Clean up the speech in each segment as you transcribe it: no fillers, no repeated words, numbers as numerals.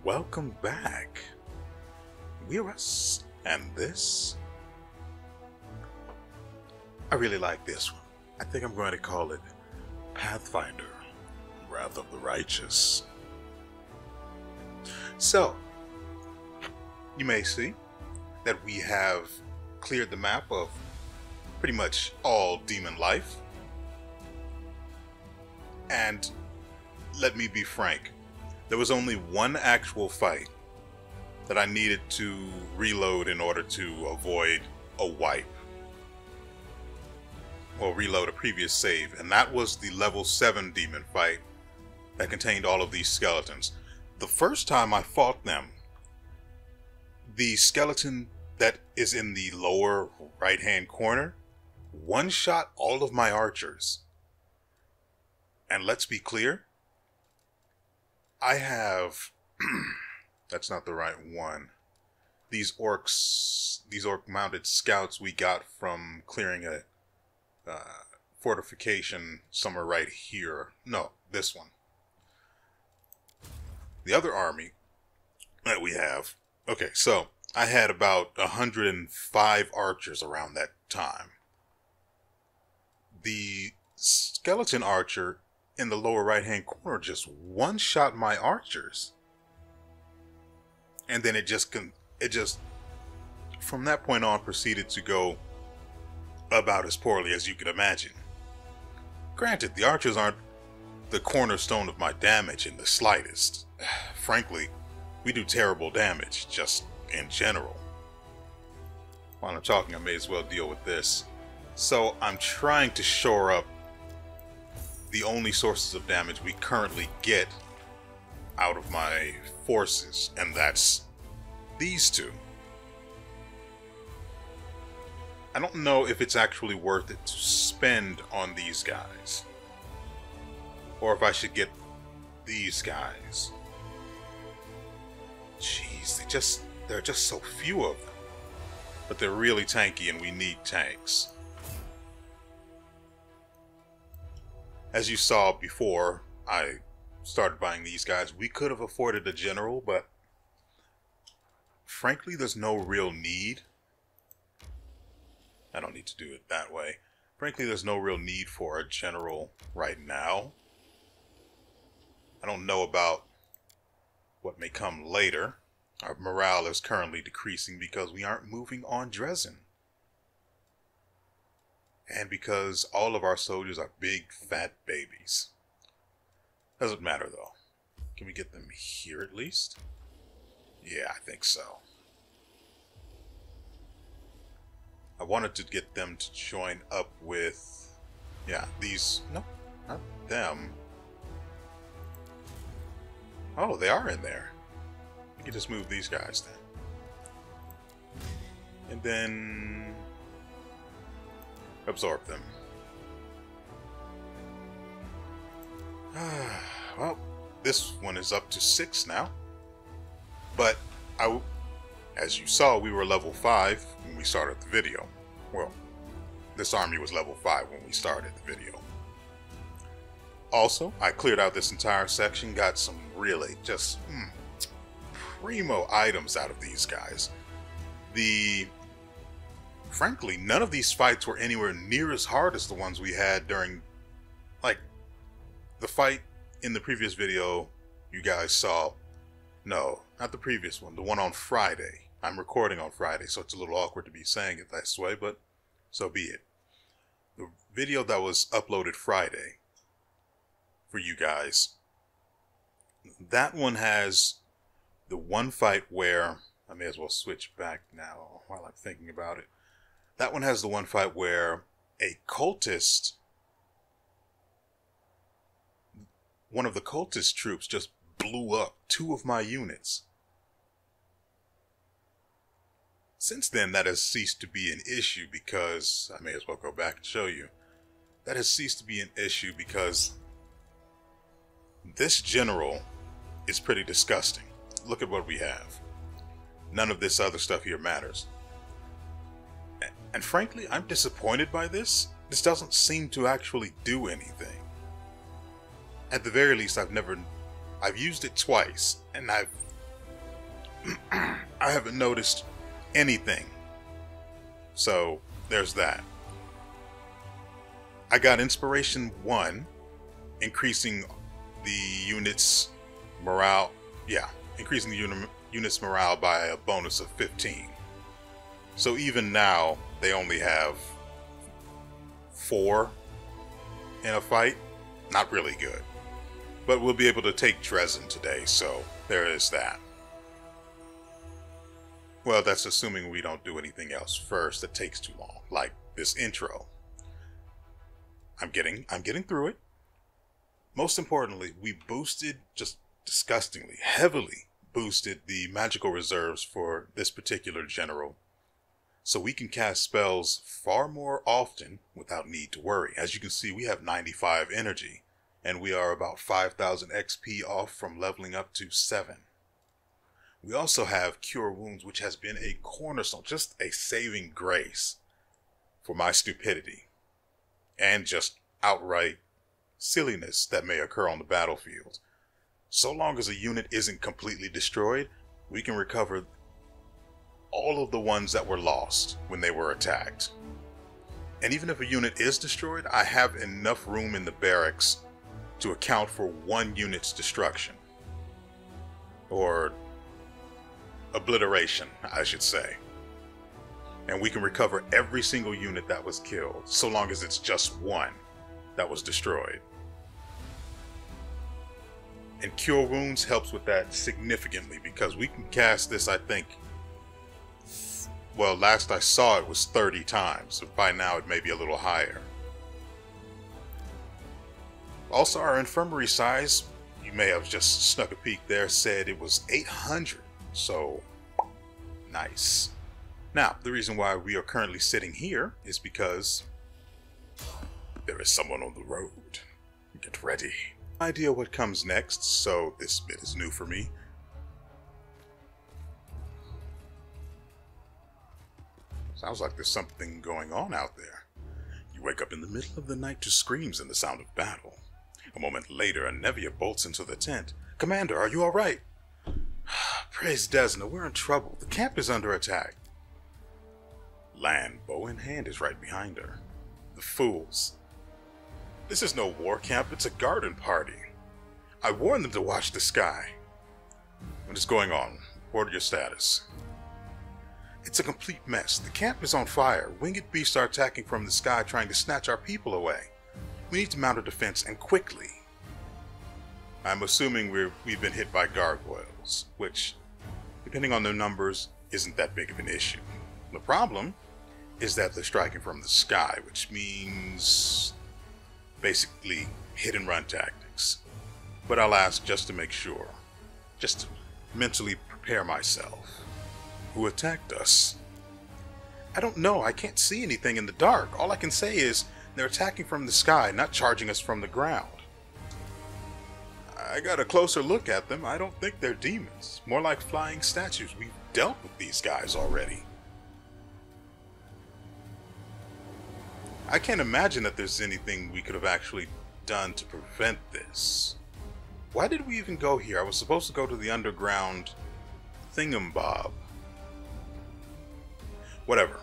Welcome back. WeArEuS, and this, I really like this one. I think I'm going to call it Pathfinder, Wrath of the Righteous. So, you may see that we have cleared the map of pretty much all demon life. And let me be frank, there was only one actual fight that I needed to reload in order to avoid a wipe. Or reload a previous save, and that was the level 7 demon fight that contained all of these skeletons. The first time I fought them, the skeleton that is in the lower right hand corner one-shot all of my archers. And let's be clear, I have that's not the right one. These orc mounted scouts we got from clearing a fortification somewhere right here. No, this one. The other army that we have. Okay, so I had about 105 archers around that time. The skeleton archer in the lower right hand corner just one-shot my archers. And then it just from that point on proceeded to go about as poorly as you could imagine. Granted, the archers aren't the cornerstone of my damage in the slightest. Frankly, we do terrible damage, just in general. While I'm talking, I may as well deal with this. So I'm trying to shore up the only sources of damage we currently get out of my forces, and that's these two. I don't know if it's actually worth it to spend on these guys, or if I should get these guys. Jeez, there are just so few of them. But they're really tanky and we need tanks. As you saw before I started buying these guys, we could have afforded a general, but frankly there's no real need. I don't need to do it that way. Frankly, there's no real need for a general right now. I don't know about what may come later. Our morale is currently decreasing because we aren't moving on Dresden. And because all of our soldiers are big, fat babies. Doesn't matter though. Can we get them here at least? Yeah, I think so. I wanted to get them to join up with, yeah, these, no, not them. Oh, they are in there. We can just move these guys then. And then absorb them. Well, this one is up to 6 now. But as you saw, we were level 5 when we started the video. Well, this army was level 5 when we started the video. Also, I cleared out this entire section, got some really just primo items out of these guys. Frankly, none of these fights were anywhere near as hard as the ones we had during, like, the fight in the previous video you guys saw. No, not the previous one, the one on Friday. I'm recording on Friday, so it's a little awkward to be saying it this way, but so be it. The video that was uploaded Friday for you guys, that one has the one fight where, I may as well switch back now while I'm thinking about it. That one has the one fight where a cultist, one of the cultist troops just blew up 2 of my units. Since then, that has ceased to be an issue because, I may as well go back and show you, that has ceased to be an issue because this general is pretty disgusting. Look at what we have. None of this other stuff here matters. And frankly, I'm disappointed by this. This doesn't seem to actually do anything. At the very least, I've used it twice, and I've I haven't noticed anything. So there's that. I got Inspiration 1, increasing the unit's morale. Yeah, increasing the unit's morale by a bonus of 15. So even now, they only have 4 in a fight. Not really good. But we'll be able to take Dresden today, so there is that. Well, that's assuming we don't do anything else first that takes too long, like this intro. I'm getting through it. Most importantly, we boosted, just disgustingly, heavily boosted the magical reserves for this particular general. So we can cast spells far more often without need to worry. As you can see, we have 95 energy, and we are about 5,000 XP off from leveling up to 7. We also have Cure Wounds, which has been a cornerstone, just a saving grace for my stupidity and just outright silliness that may occur on the battlefield. So long as a unit isn't completely destroyed, we can recover all of the ones that were lost when they were attacked. And even if a unit is destroyed, I have enough room in the barracks to account for 1 unit's destruction. Or obliteration, I should say. And we can recover every single unit that was killed, so long as it's just 1 that was destroyed. And Cure Wounds helps with that significantly, because we can cast this, I think, well, last I saw it was 30 times, so by now it may be a little higher. Also, our infirmary size, you may have just snuck a peek there, said it was 800, so nice. Now, the reason why we are currently sitting here is because there is someone on the road. Get ready. No idea what comes next, so this bit is new for me. Sounds like there's something going on out there. You wake up in the middle of the night to screams and the sound of battle. A moment later, a Nevia bolts into the tent. Commander, are you alright? Praise Desna, we're in trouble. The camp is under attack. Lan, bow in hand, is right behind her. The fools. This is no war camp, it's a garden party. I warned them to watch the sky. What is going on? Report your status. It's a complete mess. The camp is on fire. Winged beasts are attacking from the sky, trying to snatch our people away. We need to mount a defense, and quickly. I'm assuming we've been hit by gargoyles, which, depending on their numbers, isn't that big of an issue. The problem is that they're striking from the sky, which means basically hit and run tactics. But I'll ask just to make sure, just to mentally prepare myself. Who attacked us? I don't know. I can't see anything in the dark. All I can say is they're attacking from the sky, not charging us from the ground. I got a closer look at them. I don't think they're demons. More like flying statues. We've dealt with these guys already. I can't imagine that there's anything we could have actually done to prevent this. Why did we even go here? I was supposed to go to the underground thingamabob. Whatever.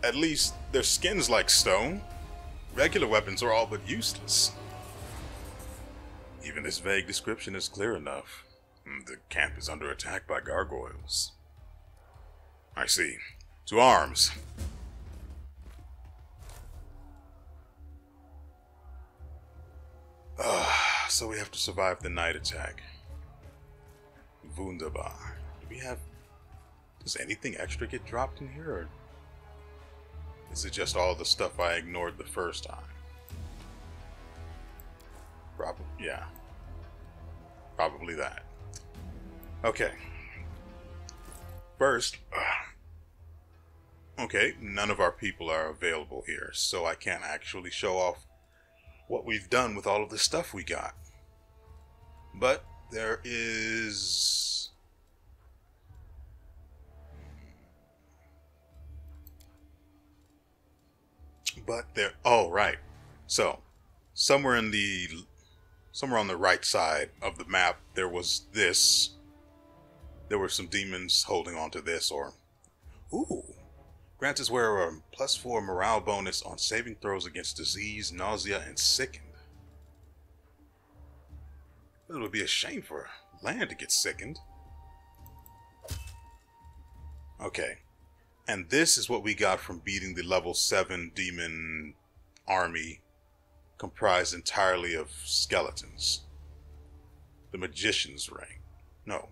At least their skin's like stone. Regular weapons are all but useless. Even this vague description is clear enough. The camp is under attack by gargoyles. I see. To arms. So we have to survive the night attack. Wunderbar. Does anything extra get dropped in here, or is it just all the stuff I ignored the first time? Probably, yeah. Probably that. Okay. First, okay, none of our people are available here, so I can't actually show off what we've done with all of the stuff we got. But there is... oh, right. So, somewhere on the right side of the map, there was this there were some demons holding on to this, or... Ooh! Grants its wearer a +4 morale bonus on saving throws against disease, nausea, and sickened. It would be a shame for land to get sickened. Okay. And this is what we got from beating the level 7 demon army comprised entirely of skeletons. The Magician's Ring. No.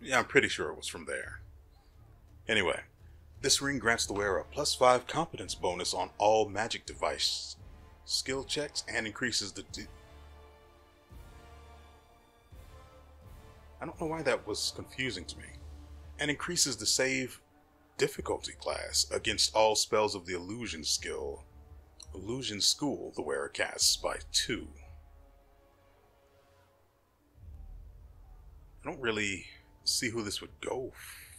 Yeah, I'm pretty sure it was from there. Anyway, this ring grants the wearer a +5 competence bonus on all magic device skill checks and increases the... I don't know why that was confusing to me. And increases the save difficulty class against all spells of the illusion school the wearer casts by 2. I don't really see who this would go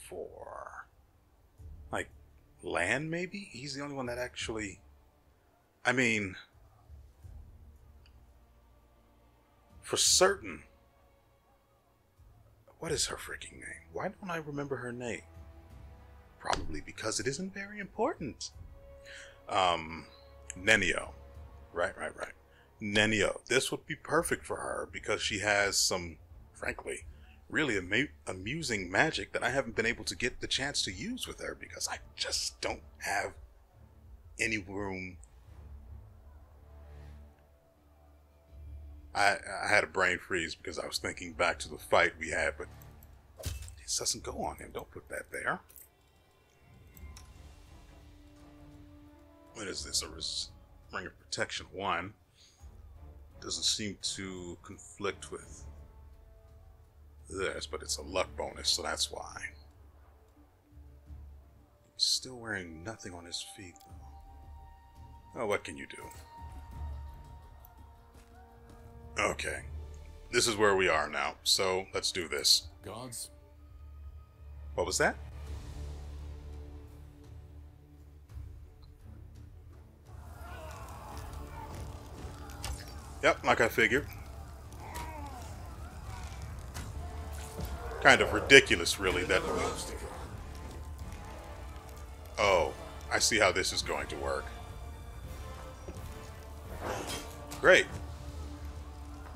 for. Like, Land maybe? He's the only one that actually... I mean... For certain... What is her freaking name? Why don't I remember her name? Probably because it isn't very important. Nenio. Right. Nenio. This would be perfect for her because she has some, frankly, really amusing magic that I haven't been able to get the chance to use with her because I just don't have any room. I had a brain freeze because I was thinking back to the fight we had, but this doesn't go on him. Don't put that there. What is this? A Ring of Protection 1. Doesn't seem to conflict with this, but it's a luck bonus, so that's why. He's still wearing nothing on his feet, though. Oh, what can you do? Okay. This is where we are now, so let's do this. Gods? What was that? Yep, like I figured. Kind of ridiculous, really, that... Oh, I see how this is going to work. Great.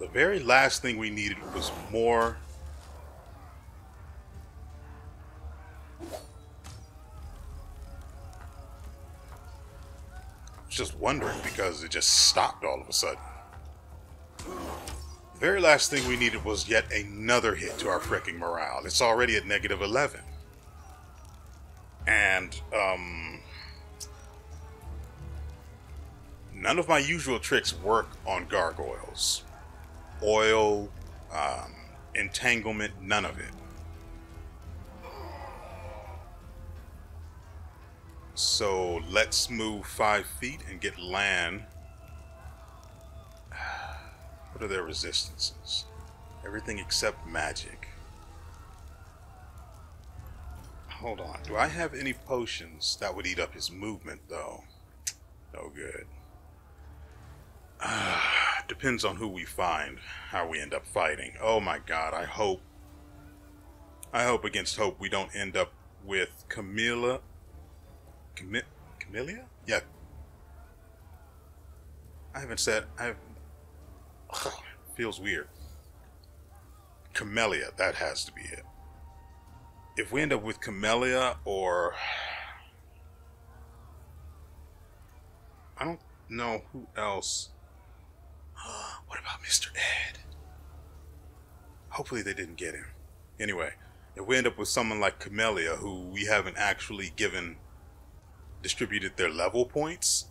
The very last thing we needed was more... I was just wondering because it just stopped all of a sudden. The very last thing we needed was yet another hit to our freaking morale. It's already at -11. And, none of my usual tricks work on gargoyles. Oil, entanglement, none of it. So let's move 5 feet and get land. What are their resistances? Everything except magic. Hold on. Do I have any potions that would eat up his movement, though? No good. Depends on who we find, how we end up fighting. Oh my god, I hope against hope we don't end up with Camellia? Yeah. Feels weird. Camellia, that has to be it. If we end up with Camellia or... I don't know who else. What about Mr. Ed? Hopefully they didn't get him. Anyway, if we end up with someone like Camellia, who we haven't actually distributed their level points,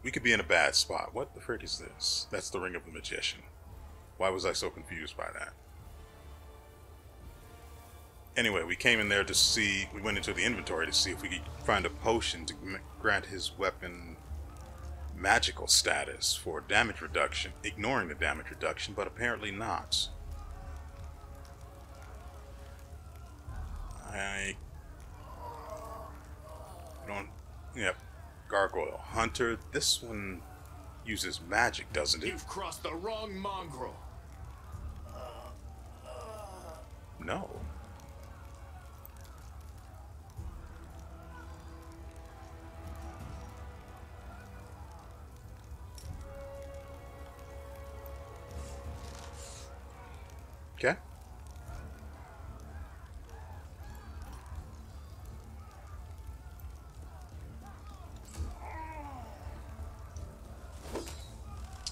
we could be in a bad spot. What the frick is this? That's the Ring of the Magician. Why was I so confused by that? Anyway, we came in there to see, we went into the inventory to see if we could find a potion to grant his weapon magical status for damage reduction, ignoring the damage reduction, but apparently not. I don't... Yep. Gargoyle Hunter. This one uses magic, doesn't it? You've crossed the wrong mongrel. No. Okay.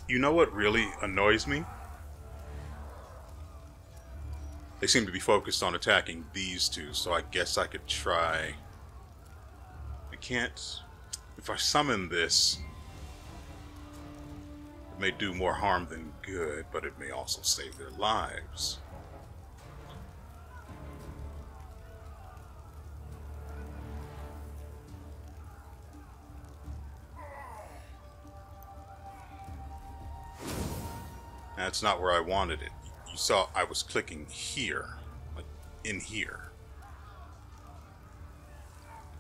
You know what really annoys me? They seem to be focused on attacking these two, so I guess I could try. I can't. If I summon this, it may do more harm than good, but it may also save their lives. That's not where I wanted it. You saw I was clicking here, like in here.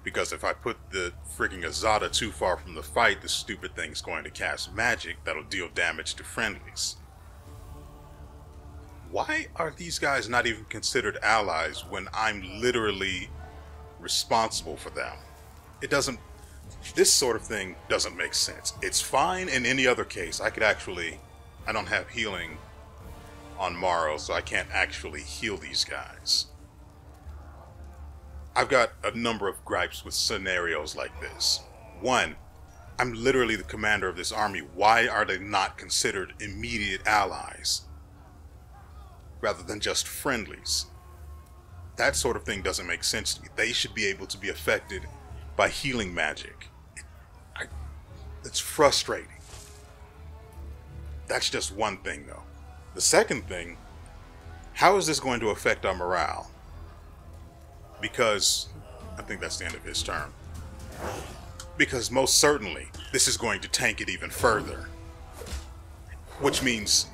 Because if I put the freaking Azada too far from the fight, the stupid thing's going to cast magic that'll deal damage to friendlies. Why are these guys not even considered allies when I'm literally responsible for them? It doesn't... This sort of thing doesn't make sense. It's fine in any other case. I could actually... I don't have healing on Morrow, so I can't actually heal these guys. I've got a number of gripes with scenarios like this. One, I'm literally the commander of this army. Why are they not considered immediate allies rather than just friendlies? That sort of thing doesn't make sense to me. They should be able to be affected by healing magic. It's frustrating. That's just one thing, though. The second thing, how is this going to affect our morale? Because, I think that's the end of his turn. Because most certainly, this is going to tank it even further. Which means,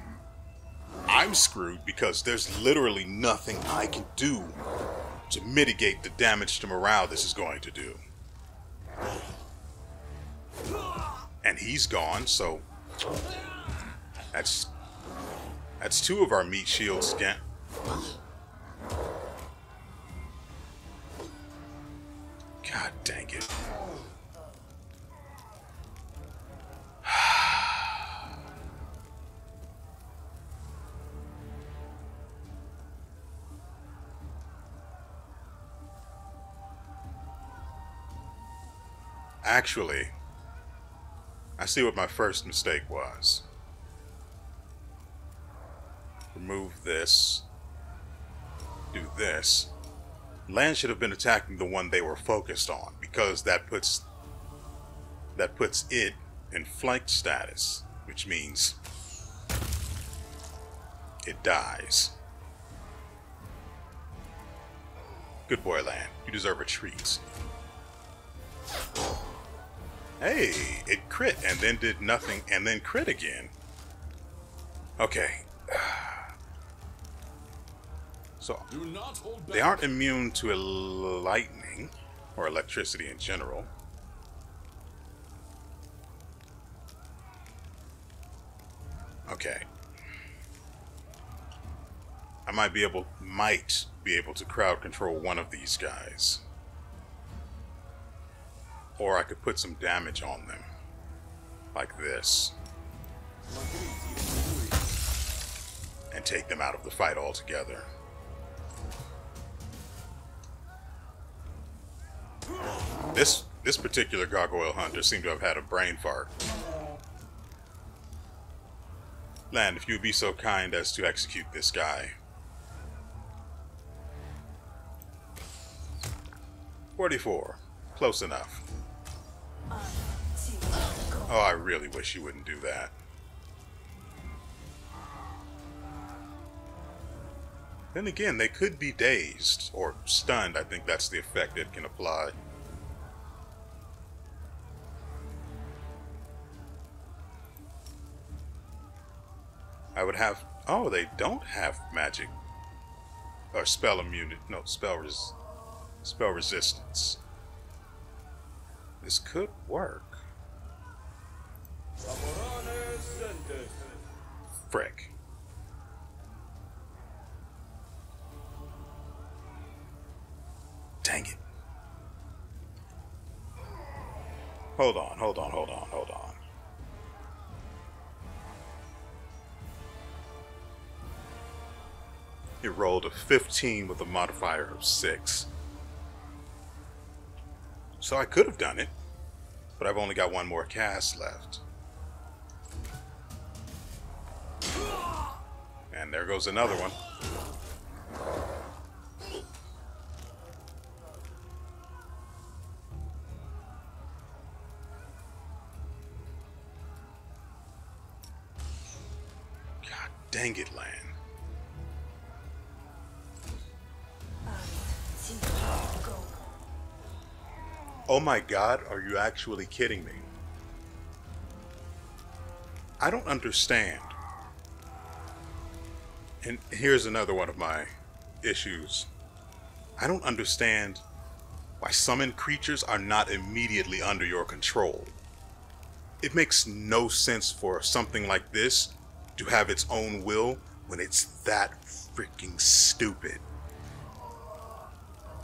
I'm screwed because there's literally nothing I can do to mitigate the damage to morale this is going to do. And he's gone, so... That's two of our meat shields again. God dang it. Actually, I see what my first mistake was. Remove this. Do this. Land should have been attacking the one they were focused on, because that puts it in flanked status, which means it dies. Good boy, Land. You deserve a treat. Hey, it crit and then did nothing and then crit again. Okay. So, they aren't immune to lightning, or electricity in general. Okay. I might be able to crowd control one of these guys. Or I could put some damage on them. Like this. And take them out of the fight altogether. This particular gargoyle hunter seemed to have had a brain fart. Land, if you would be so kind as to execute this guy. 44. Close enough. Oh, I really wish you wouldn't do that. Then again, they could be dazed or stunned. I think that's the effect it can apply. I would have... Oh, they don't have magic. Or spell immunity. No, spell resistance. This could work. Frick. dang it. Hold on, hold on, hold on, hold on. It rolled a 15 with a modifier of 6. So I could have done it, but I've only got one more cast left. And there goes another one. God dang it, Lan. Oh my god, are you actually kidding me? I don't understand. And here's another one of my issues. I don't understand why summoned creatures are not immediately under your control. It makes no sense for something like this to have its own will when it's that freaking stupid.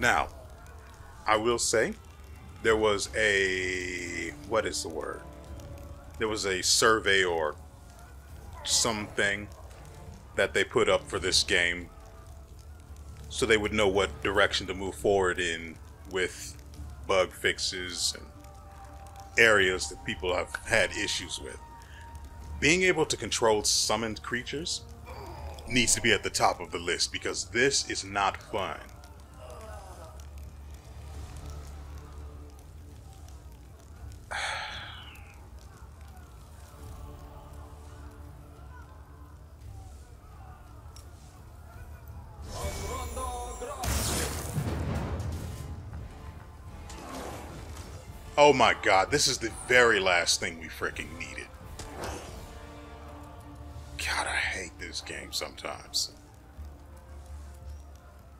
Now, I will say, there was a, what is the word? There was a survey or something that they put up for this game so they would know what direction to move forward in with bug fixes and areas that people have had issues with. Being able to control summoned creatures needs to be at the top of the list because this is not fun. Oh my god, this is the very last thing we freaking needed. God, I hate this game sometimes.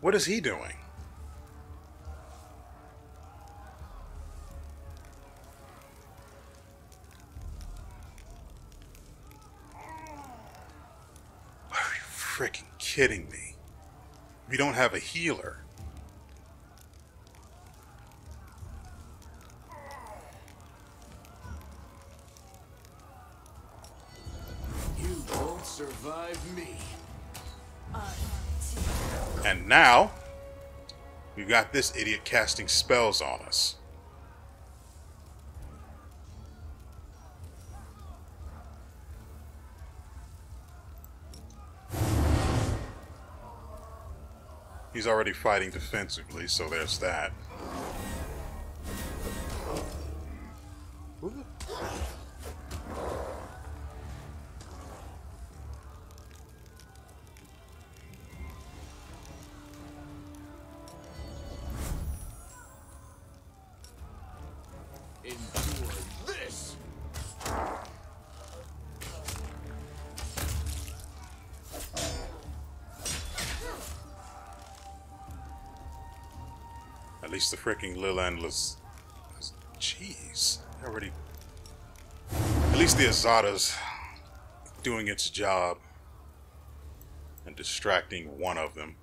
What is he doing? Are you freaking kidding me? We don't have a healer. Survive me. And now, we've got this idiot casting spells on us. He's already fighting defensively, so there's that. Ooh. Endure this. At least the freaking Lil Endless. Jeez. Already. At least the Azada's doing its job and distracting one of them.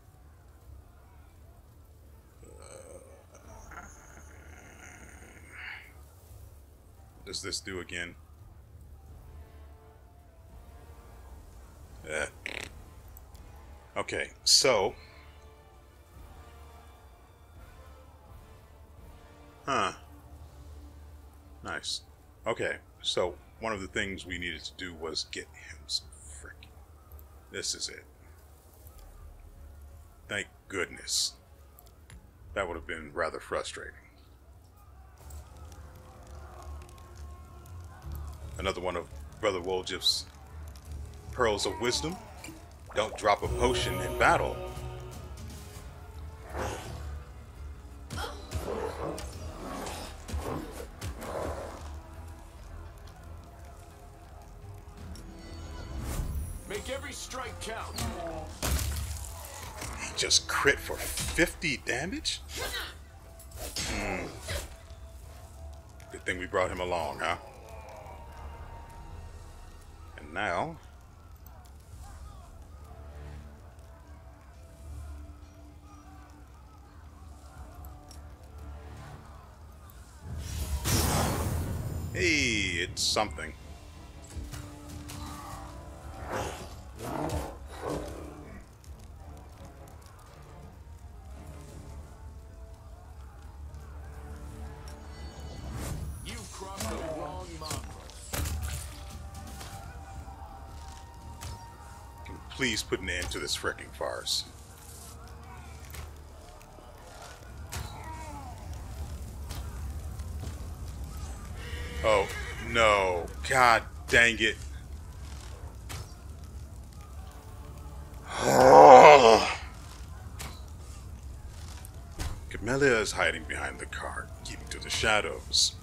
What does this do again? Okay, so. Huh. Nice. Okay, so one of the things we needed to do was get him some freaking. This is it. Thank goodness. That would have been rather frustrating. Another one of Brother Woljif's pearls of wisdom. Don't drop a potion in battle. Make every strike count. He just crit for 50 damage? Good thing we brought him along, huh? And now... Hey, it's something. You've crossed the wrong mongrel. Please put an end to this frickin' farce. Oh, no. God dang it. Camellia is hiding behind the cart, keeping to the shadows.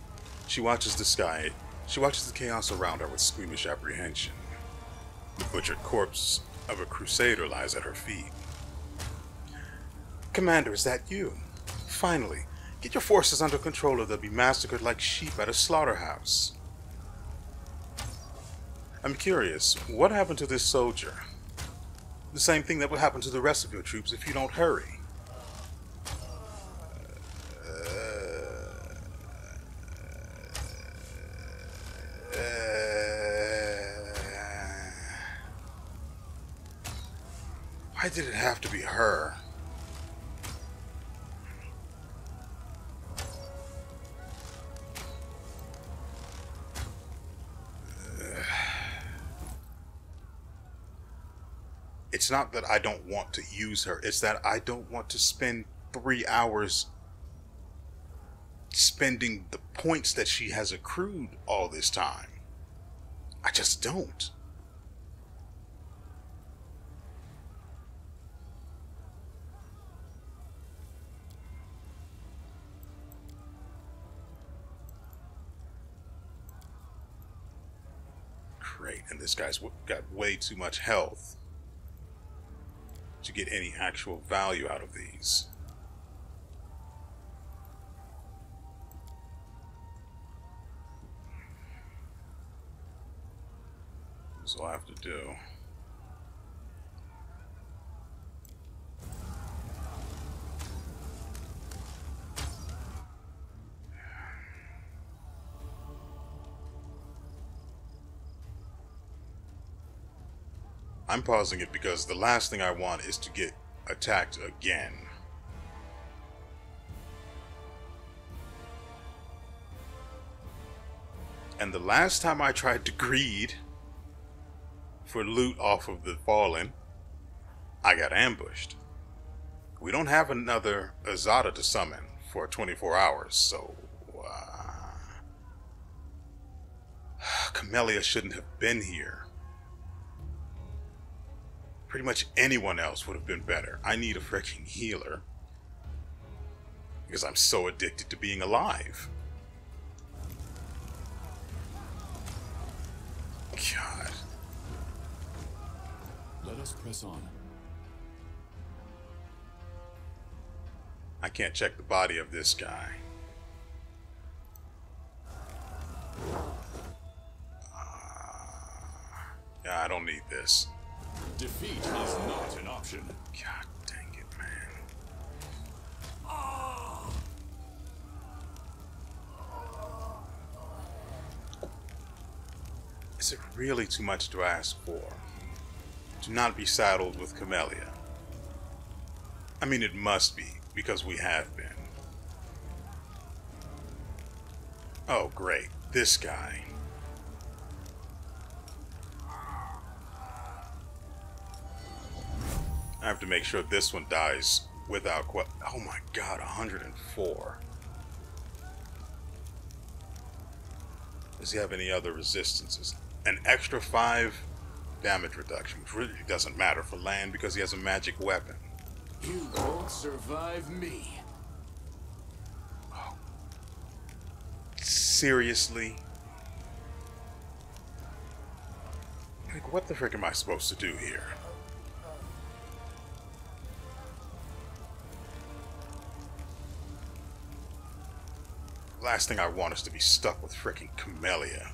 She watches the sky. She watches the chaos around her with squeamish apprehension. The butchered corpse of a crusader lies at her feet. Commander, is that you? Finally, get your forces under control or they'll be massacred like sheep at a slaughterhouse. I'm curious, what happened to this soldier? The same thing that will happen to the rest of your troops if you don't hurry. Why did it have to be her? It's not that I don't want to use her, it's that I don't want to spend 3 hours spending the points that she has accrued all this time. I just don't. Great, and this guy's got way too much health to get any actual value out of these. So I'll have to do. I'm pausing it because the last thing I want is to get attacked again. And the last time I tried to greed for loot off of the Fallen, I got ambushed. We don't have another Azada to summon for 24 hours, so Camellia shouldn't have been here. Pretty much anyone else would have been better. I need a freaking healer because I'm so addicted to being alive. God. Let us press on. I can't check the body of this guy. Yeah, I don't need this. Defeat is not an option. God dang it, man. Is it really too much to ask for? To not be saddled with Camellia? I mean, it must be, because we have been. Oh, great. This guy. I have to make sure this one dies without oh my god, 104. Does he have any other resistances? An extra 5 damage reduction, which really doesn't matter for land because he has a magic weapon. You won't survive me. Oh. Seriously? Like, what the frick am I supposed to do here? Last thing I want is to be stuck with frickin' Camellia.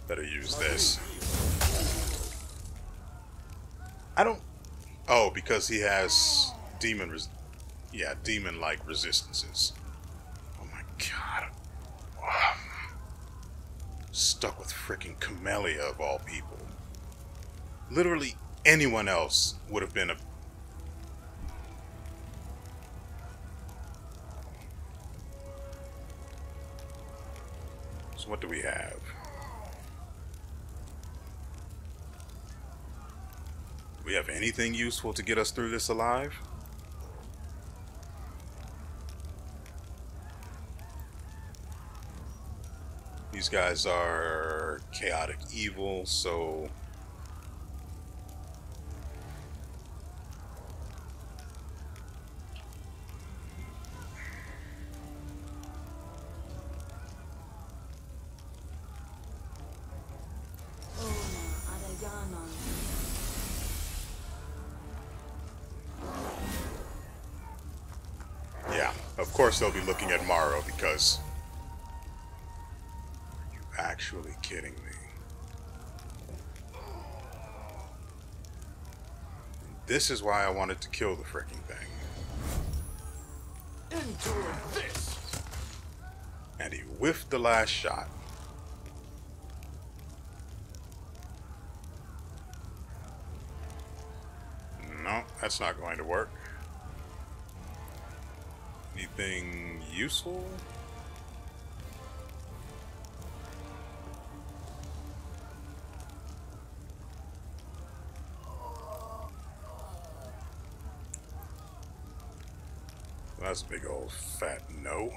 Better use this. I don't... Oh, because he has demon-like resistances. God. Stuck with freaking Camellia of all people. Literally anyone else would have been a... So what do we have? Do we have anything useful to get us through this alive? These guys are chaotic evil, so... Yeah, of course they'll be looking at Morrow because... Are you actually kidding me? This is why I wanted to kill the freaking thing. Endure this! And he whiffed the last shot. No, that's not going to work. Anything useful? That's a big old fat no.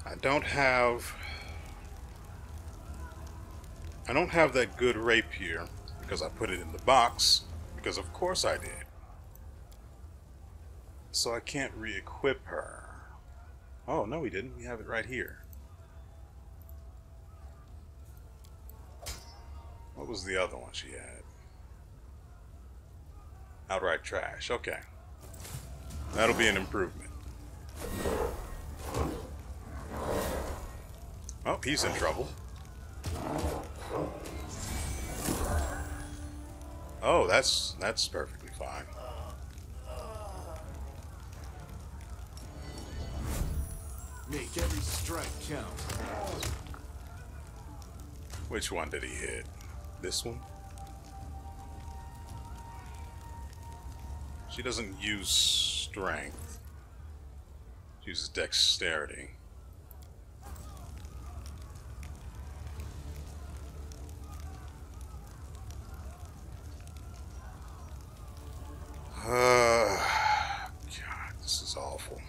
I don't have that good rapier because I put it in the box because of course I did. So I can't re-equip her. Oh no, we didn't. We have it right here. What was the other one she had? Outright trash. Okay. That'll be an improvement. Oh, he's in trouble. Oh, that's perfectly fine. Make every strike count. Which one did he hit? This one? She doesn't use strength. She uses dexterity. God, this is awful.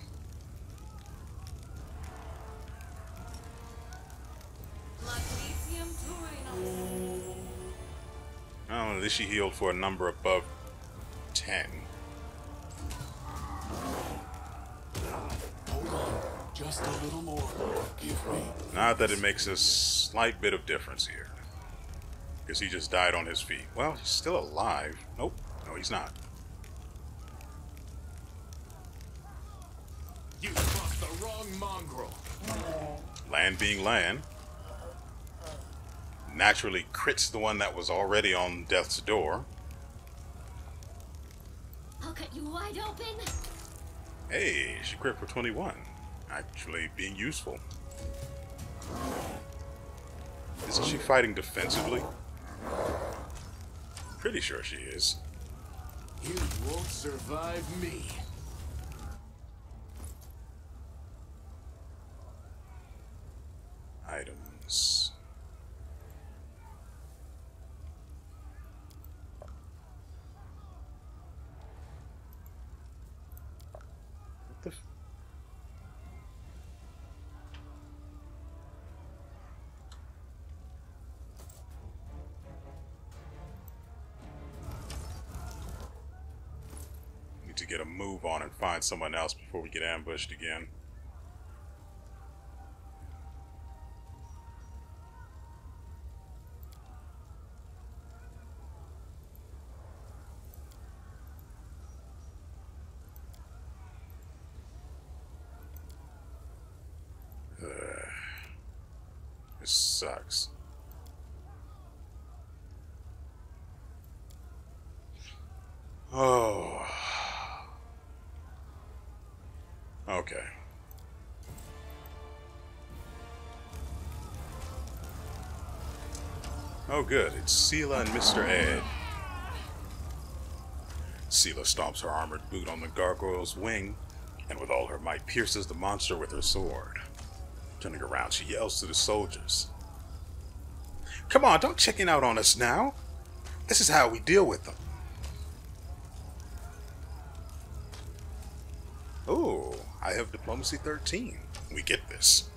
Oh, at least she healed for a number above 10. Hold on, just a little more. Give me. Not that it makes a slight bit of difference here. Because he just died on his feet. Well, he's still alive. Nope. No, he's not. You crossed the wrong mongrel. Land being land. Naturally crits the one that was already on death's door. I'll cut you wide open. Hey, she crit for 21. Actually being useful. Isn't she fighting defensively? Pretty sure she is. You won't survive me. Items. What the f... Need to get a move on and find someone else before we get ambushed again. This sucks. Oh. Okay. Oh good, it's Seela and Mr. Ed. Seela stomps her armored boot on the gargoyle's wing, and with all her might pierces the monster with her sword. Turning around, she yells to the soldiers. Come on, don't chicken out on us now. This is how we deal with them. Oh, I have Diplomacy 13. We get this.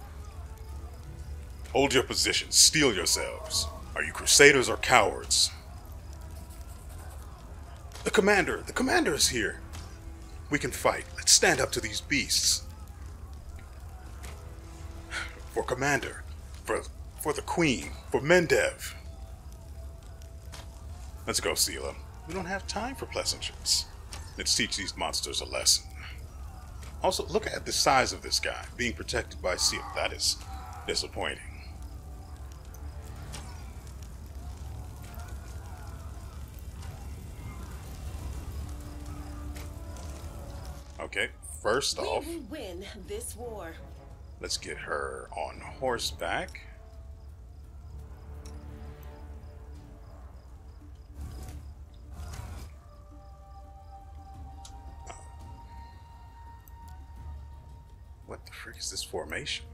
Hold your positions. Steel yourselves. Are you crusaders or cowards? The commander is here. We can fight. Let's stand up to these beasts. For commander, for the queen, for Mendev. Let's go, Seela. We don't have time for pleasantries. Let's teach these monsters a lesson. Also, look at the size of this guy, being protected by Seela. That is disappointing. Okay, first off, we will win this war. Let's get her on horseback. What the frick is this formation?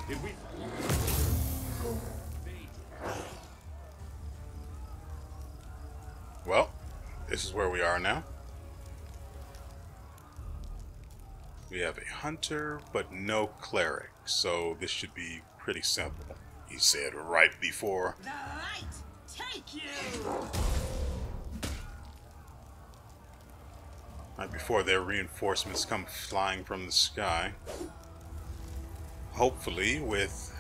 Did we? Well, this is where we are now. We have a hunter, but no cleric, so this should be pretty simple. He said right before. The light, take you! Right before their reinforcements come flying from the sky. Hopefully with,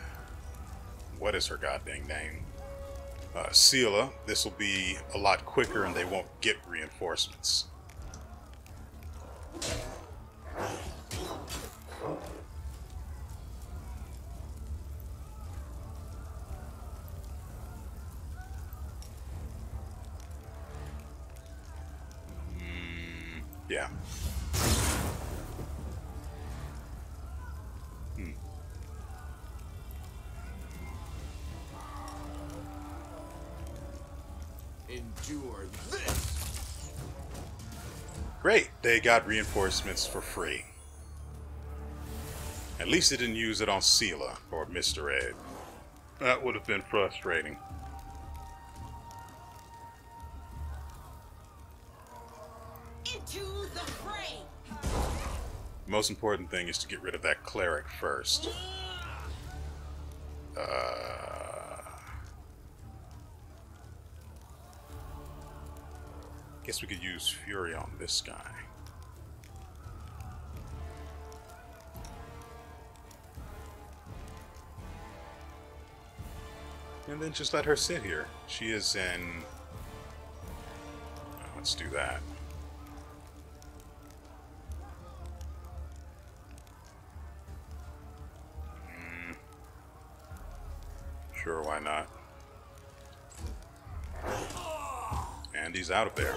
what is her goddamn name? Seela, this will be a lot quicker and they won't get reinforcements. Yeah. Endure this. Great, they got reinforcements for free. At least they didn't use it on Seela or Mr. Ed. That would have been frustrating. Into the fray! Most important thing is to get rid of that cleric first. Guess we could use Fury on this guy. And then just let her sit here. She is in... Let's do that. Sure, why not? And he's out of there.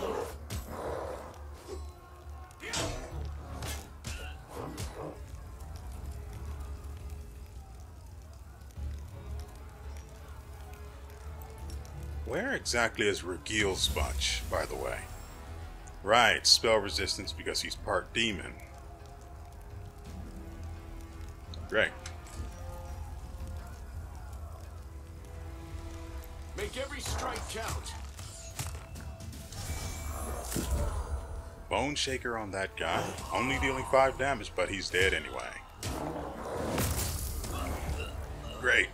Where exactly is Regil's bunch, by the way? Right, spell resistance because he's part demon. Great. Make every strike count. Bone Shaker on that guy. Only dealing 5 damage, but he's dead anyway. Great.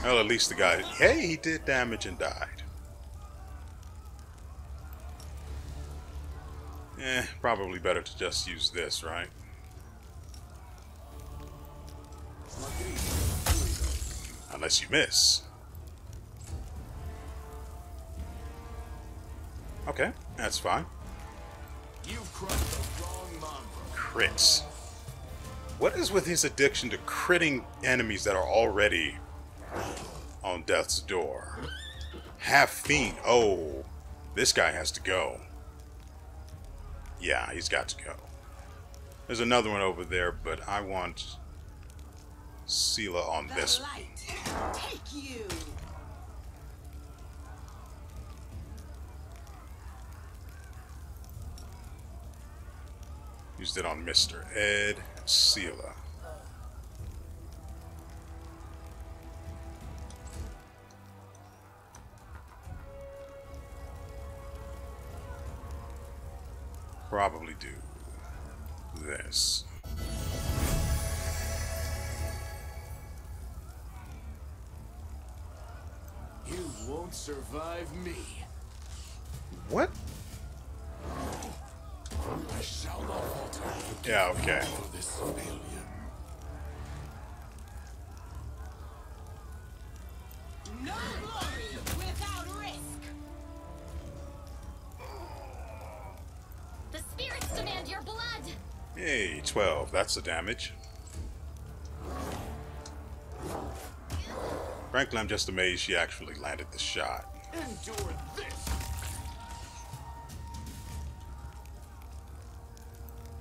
Well, at least the guy, hey, he did damage and died. Probably better to just use this, right? Unless you miss. Okay, that's fine. You've crossed the wrong mongrel. Crits. What is with his addiction to critting enemies that are already on death's door? Half fiend. Oh, this guy has to go. Yeah, he's got to go. There's another one over there, but I want Sela on this one. Light, take you. Used it on Mr. Ed and Sela. Probably do this. You won't survive me. What? I shall not falter. Yeah, okay. For this civilian. No glory without risk. The spirits demand your blood. Hey, 12. That's the damage. Frankly, I'm just amazed she actually landed the shot. Endure this.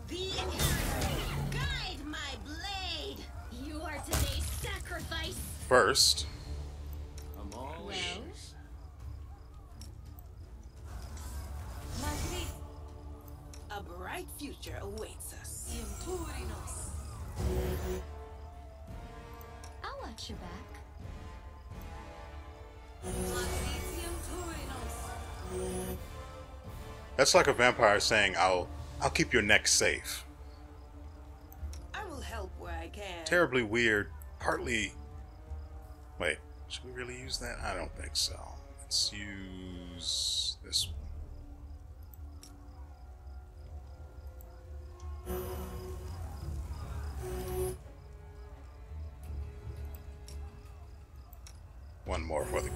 The inheritance. Guide my blade. You are today's sacrifice. First, I'm all Well? ears. A bright future awaits us. I'll watch your back. that's like a vampire saying, I'll keep your neck safe. I will help where I can. Terribly weird, partly... Wait, should we really use that? I don't think so. Let's use this one. One more for the...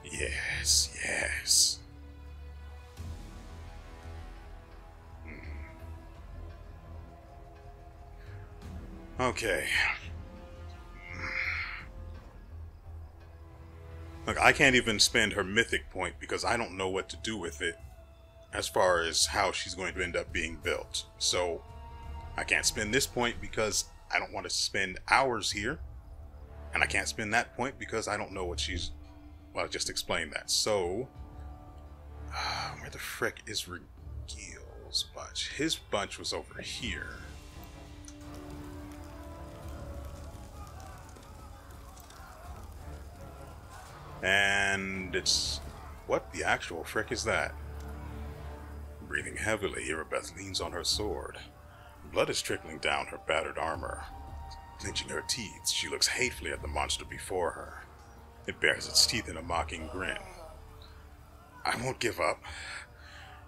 Yes, yes. Okay. Look, I can't even spend her mythic point because I don't know what to do with it as far as how she's going to end up being built. So, I can't spend this point because I don't want to spend hours here. And I can't spend that point because I don't know what she's... Well, I just explained that. So, where the frick is Regil's bunch? His bunch was over here. And it's... What the actual frick is that? Breathing heavily, Irabeth leans on her sword. Blood is trickling down her battered armor. Clenching her teeth, she looks hatefully at the monster before her. It bares its teeth in a mocking grin. I won't give up.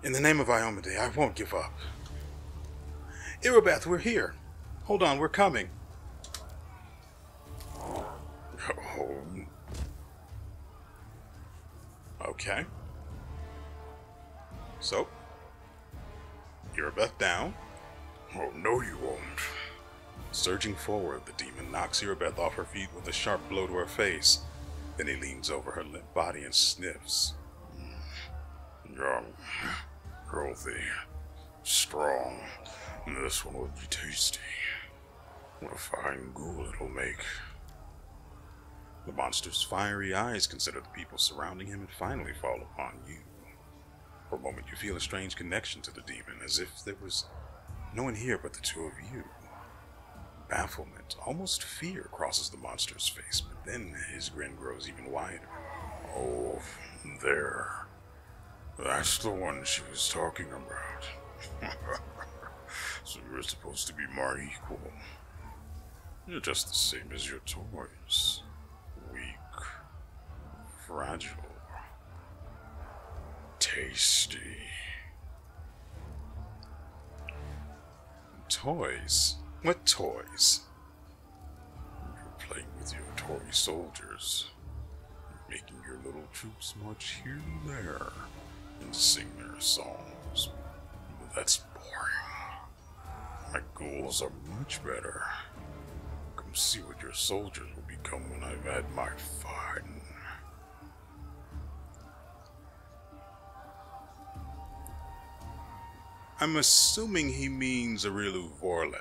In the name of Iomade, I won't give up. Irabeth, we're here. Hold on, we're coming. Oh. Okay. So, Irabeth down. Oh, no you won't. Surging forward, the demon knocks Irabeth off her feet with a sharp blow to her face. Then he leans over her limp body and sniffs. Young, healthy, strong. This one would be tasty. What a fine ghoul it'll make. The monster's fiery eyes consider the people surrounding him and finally fall upon you. For a moment you feel a strange connection to the demon, as if there was no one here but the two of you. Bafflement, almost fear, crosses the monster's face, but then his grin grows even wider. Oh, there. That's the one she was talking about. So you're supposed to be my equal. You're just the same as your toys. Weak, fragile, tasty. Toys? What toys? You're playing with your toy soldiers, making your little troops march here and there and sing their songs. But that's boring. My ghouls are much better. Come see what your soldiers will become when I've had my fun. I'm assuming he means WeArEuS.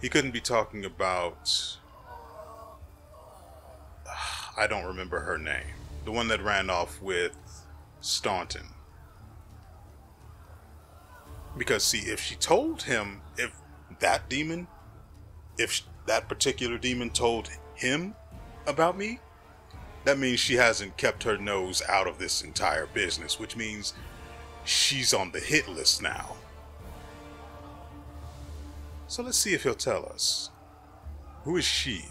He couldn't be talking about... I don't remember her name. The one that ran off with Staunton. Because see, if she told him, if that particular demon told him about me, that means she hasn't kept her nose out of this entire business, which means she's on the hit list now. So let's see if he'll tell us. Who is she?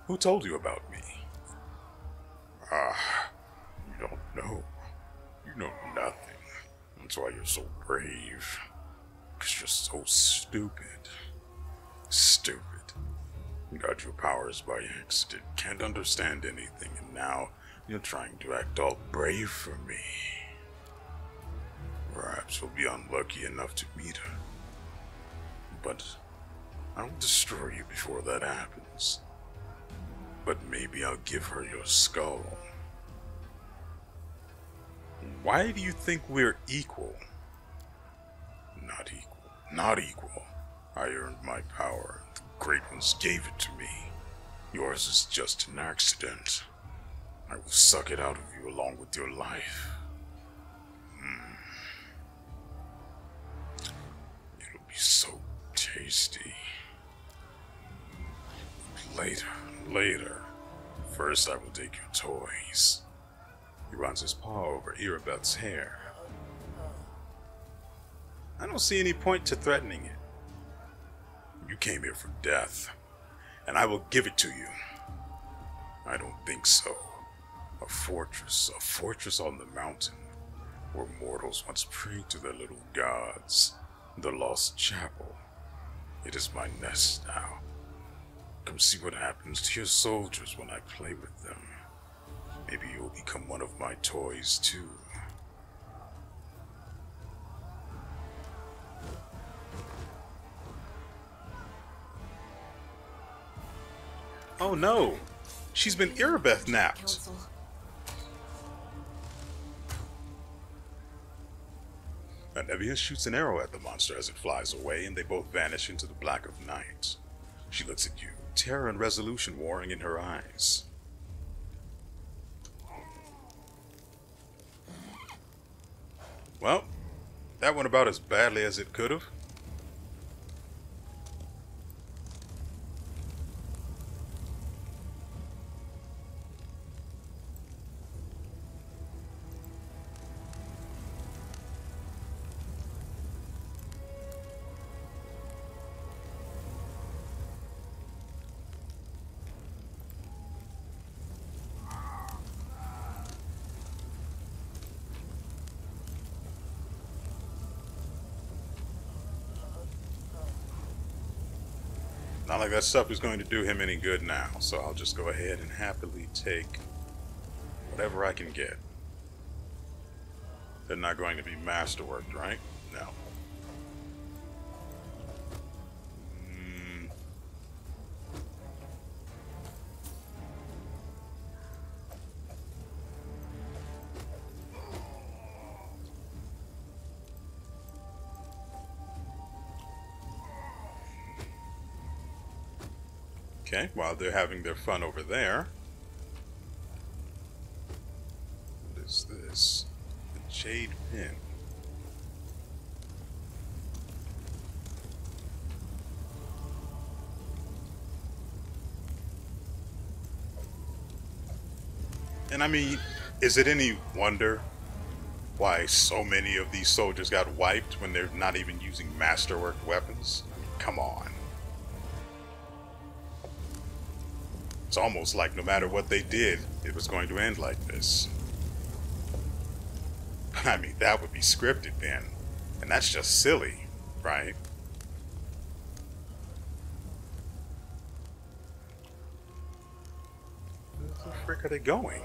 Who told you about me? You don't know. You know nothing. That's why you're so brave. Because you're so stupid. Stupid. You got your powers by accident. Can't understand anything, and now you're trying to act all brave for me. Perhaps you'll be unlucky enough to meet her. But I'll destroy you before that happens. But maybe I'll give her your skull. Why do you think we're equal? Not equal. Not equal. I earned my power. The great ones gave it to me. Yours is just an accident. I will suck it out of you along with your life. It'll be so tasty. Later. First I will take your toys. He runs his paw over Erebeth's hair. I don't see any point to threatening it. You came here for death, and I will give it to you. I don't think so. A fortress on the mountain, where mortals once prayed to their little gods, the lost chapel. It is my nest now. Come see what happens to your soldiers when I play with them. Maybe you'll become one of my toys too. Oh no! She's been Erebeth napped! Nevius shoots an arrow at the monster as it flies away, and they both vanish into the black of night. She looks at you, terror and resolution warring in her eyes. Well, that went about as badly as it could have. Not like that stuff is going to do him any good now, so I'll just go ahead and happily take whatever I can get. They're not going to be masterworked, right? No. Okay, while they're having their fun over there. What is this? The Jade Pin. And I mean, is it any wonder why so many of these soldiers got wiped when they're not even using masterworked weapons? Come on. It's almost like no matter what they did, it was going to end like this. I mean, that would be scripted then. And that's just silly, right? Where the frick are they going?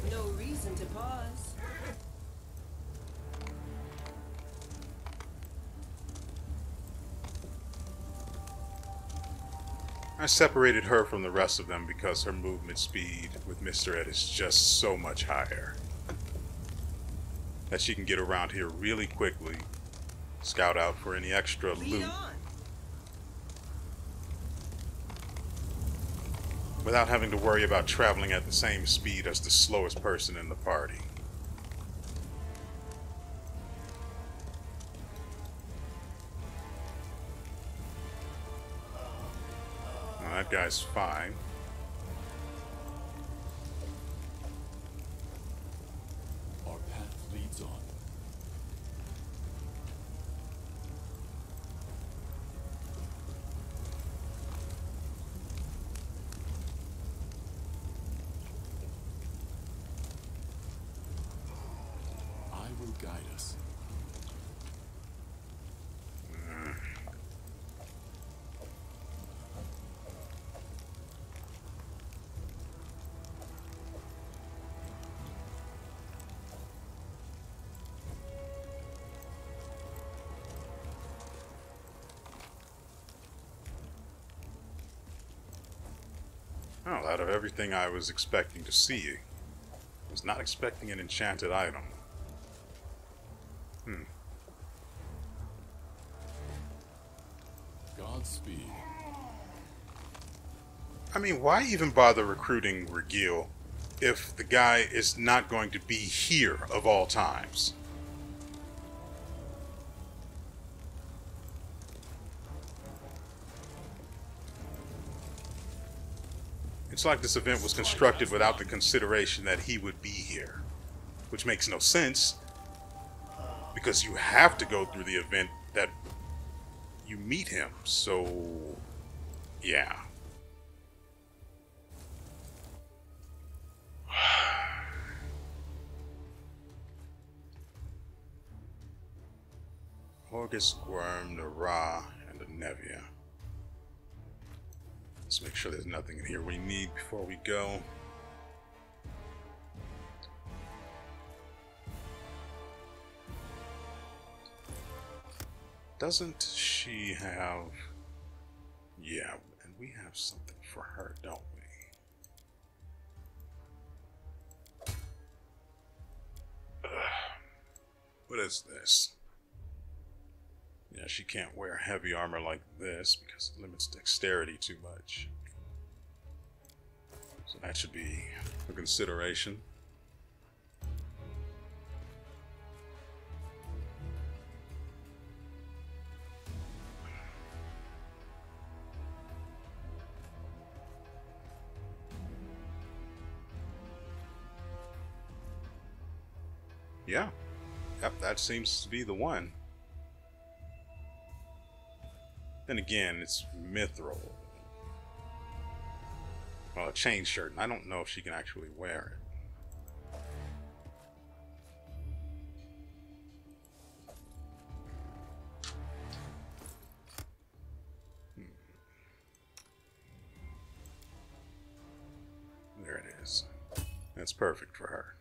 No reason to pause. I separated her from the rest of them because her movement speed with Mr. Ed is just so much higher. That she can get around here really quickly, scout out for any extra Lead loot, on. without having to worry about traveling at the same speed as the slowest person in the party. Now, that guy's fine. Our path leads on. I will guide us. Well, out of everything I was expecting to see, I was not expecting an enchanted item. Godspeed. I mean, why even bother recruiting Regil if the guy is not going to be here of all times? It's like this event was constructed without the consideration that he would be here, which makes no sense, because you have to go through the event that you meet him, so yeah. August, Worm, Nara, and the Nevia. Let's make sure there's nothing in here we need before we go. Doesn't she have... Yeah, and we have something for her, don't we? Ugh. What is this? Yeah, she can't wear heavy armor like this because it limits dexterity too much. So that should be a consideration. Yeah. Yep, that seems to be the one. Then again, it's mithril. Well, a chain shirt, and I don't know if she can actually wear it. There it is. That's perfect for her.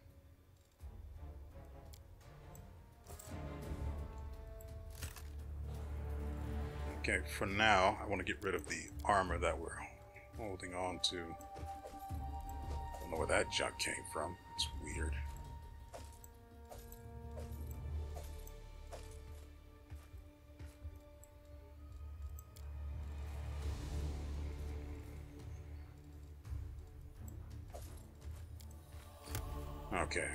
Okay, for now, I want to get rid of the armor that we're holding on to. I don't know where that junk came from. It's weird. Okay,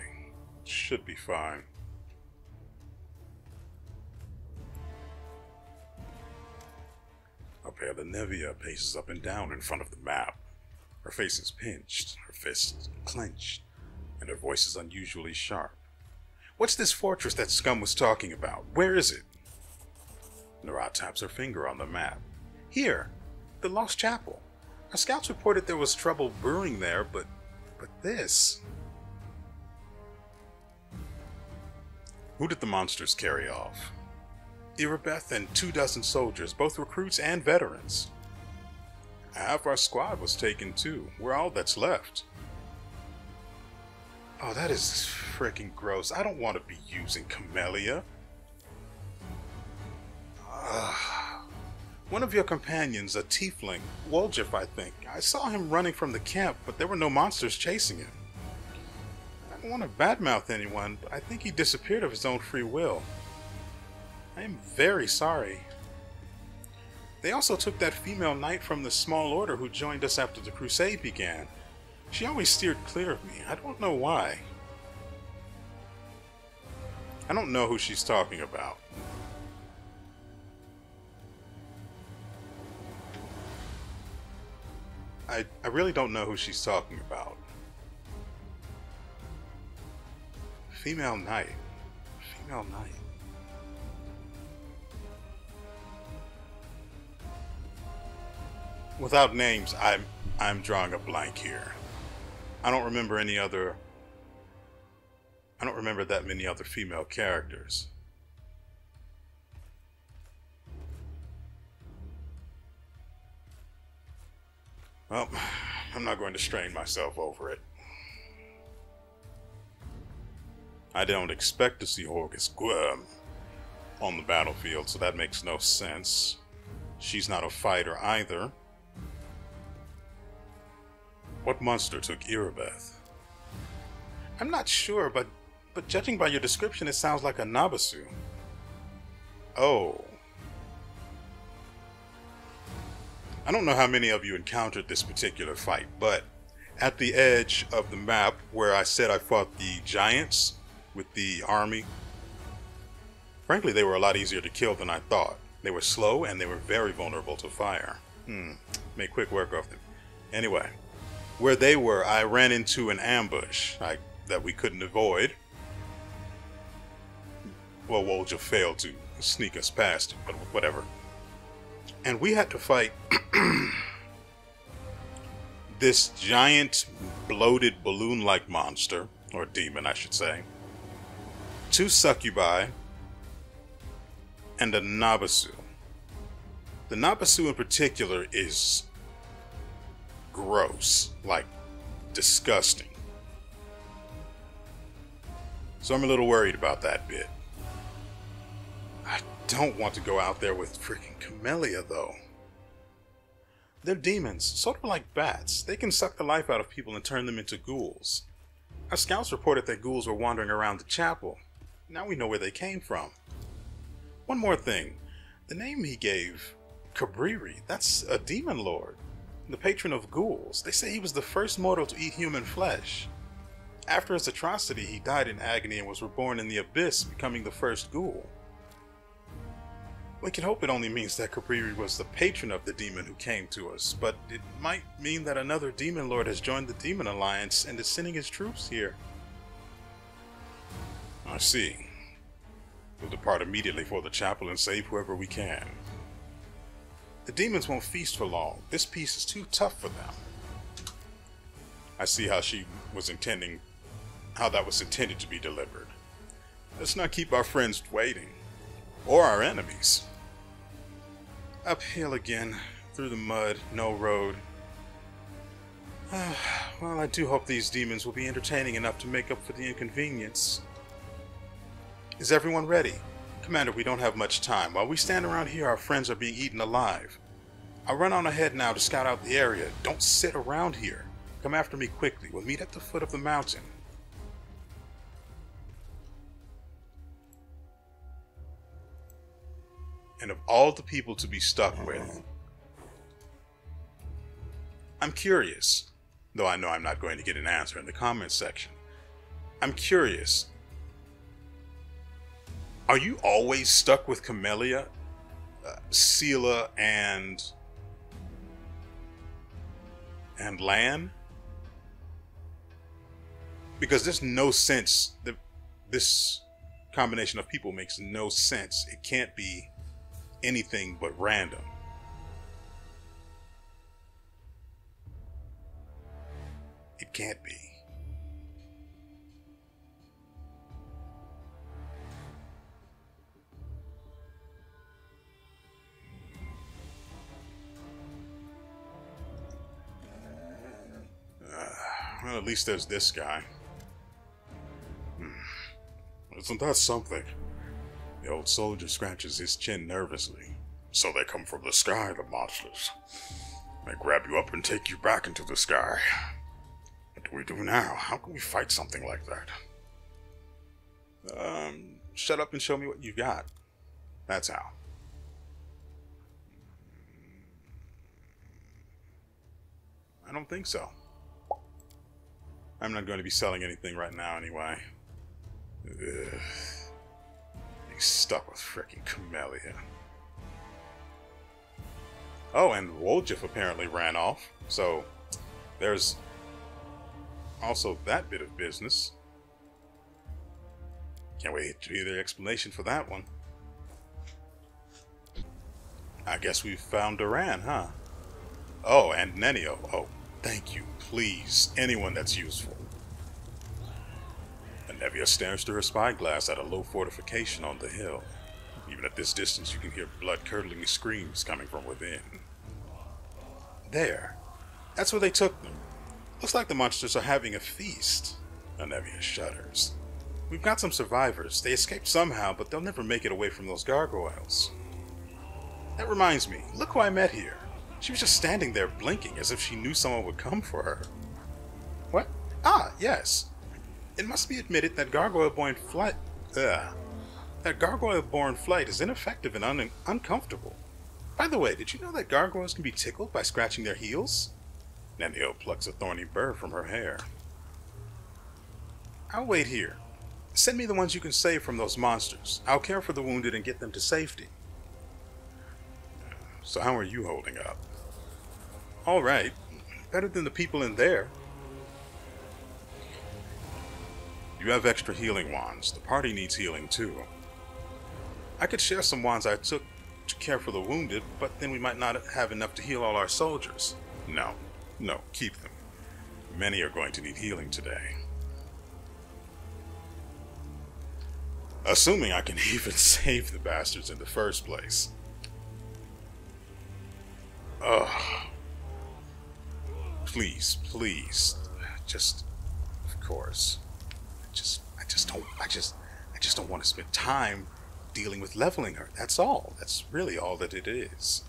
should be fine. Up here, the Nevia paces up and down in front of the map. Her face is pinched, her fists clenched, and her voice is unusually sharp. What's this fortress that Scum was talking about? Where is it? Nara taps her finger on the map. Here, the Lost Chapel. Our scouts reported there was trouble brewing there, but this... Who did the monsters carry off? Irabeth and 24 soldiers, both recruits and veterans. Half our squad was taken too. We're all that's left. Oh, that is freaking gross. I don't want to be using Camellia. One of your companions, a tiefling, Woljif, I think. I saw him running from the camp, but there were no monsters chasing him. I don't want to badmouth anyone, but I think he disappeared of his own free will. I am very sorry. They also took that female knight from the small order who joined us after the crusade began. She always steered clear of me. I don't know why. I don't know who she's talking about. I really don't know who she's talking about. Female knight. Female knight. Without names, I'm drawing a blank here. I don't remember that many other female characters. Well, I'm not going to strain myself over it. I don't expect to see Horgus Gwym on the battlefield, so that makes no sense. She's not a fighter either. What monster took Irabeth? I'm not sure, but judging by your description, it sounds like a Nabasu. Oh. I don't know how many of you encountered this particular fight, but at the edge of the map where I said I fought the giants with the army, frankly, they were a lot easier to kill than I thought. They were slow and they were very vulnerable to fire. Made quick work of them. Anyway. Where they were, I ran into an ambush that we couldn't avoid. Well, Woljif failed to sneak us past it, but whatever. And we had to fight this giant, bloated, balloon-like monster, or demon, I should say. 2 succubi, and a Nabasu. The Nabasu in particular is gross, like disgusting. So I'm a little worried about that bit. I don't want to go out there with freaking Camellia though. They're demons, sort of like bats. They can suck the life out of people and turn them into ghouls. Our scouts reported that ghouls were wandering around the chapel. Now we know where they came from. One more thing. The name he gave, Cabriri, that's a demon lord. The patron of ghouls. They say he was the first mortal to eat human flesh. After his atrocity, he died in agony and was reborn in the abyss, becoming the first ghoul. We can hope it only means that Cabriri was the patron of the demon who came to us, but it might mean that another demon lord has joined the Demon Alliance and is sending his troops here. I see. We'll depart immediately for the chapel and save whoever we can. The demons won't feast for long. This piece is too tough for them. I see how that was intended to be delivered. Let's not keep our friends waiting. Or our enemies. Uphill again, through the mud, no road. Well, I do hope these demons will be entertaining enough to make up for the inconvenience. Is everyone ready? Commander, we don't have much time. While we stand around here, our friends are being eaten alive. I'll run on ahead now to scout out the area. Don't sit around here. Come after me quickly. We'll meet at the foot of the mountain. And of all the people to be stuck with, I'm curious, though I know I'm not going to get an answer in the comments section. I'm curious. Are you always stuck with Camellia, Sela, and Lan? Because there's no sense. This combination of people makes no sense. It can't be anything but random. It can't be. Well, at least there's this guy. Isn't that something? The old soldier scratches his chin nervously. So they come from the sky, the monsters. They grab you up and take you back into the sky. What do we do now? How can we fight something like that? Shut up and show me what you got. That's how. I don't think so. I'm not going to be selling anything right now anyway. Ugh. He's stuck with frickin' Camellia. Oh, and Woljif apparently ran off, so there's also that bit of business. Can't wait to hear their explanation for that one. I guess we've found Duran, huh? Oh, and Nenio. Oh, thank you. Please, anyone that's useful. Nevia stares through her spyglass at a low fortification on the hill. Even at this distance, you can hear blood-curdling screams coming from within. There. That's where they took them. Looks like the monsters are having a feast. Nevia shudders. We've got some survivors. They escaped somehow, but they'll never make it away from those gargoyles. That reminds me. Look who I met here. She was just standing there blinking as if she knew someone would come for her. What? Ah, yes. It must be admitted that gargoyle-born flight is ineffective and uncomfortable. By the way, did you know that gargoyles can be tickled by scratching their heels? Nenio plucks a thorny burr from her hair. I'll wait here. Send me the ones you can save from those monsters. I'll care for the wounded and get them to safety. So how are you holding up? All right. Better than the people in there. You have extra healing wands. The party needs healing too. I could share some wands I took to care for the wounded, but then we might not have enough to heal all our soldiers. No, keep them. Many are going to need healing today. Assuming I can even save the bastards in the first place. Ugh. Please. Just, of course. I just don't want to spend time dealing with leveling her. That's all. That's really all that it is.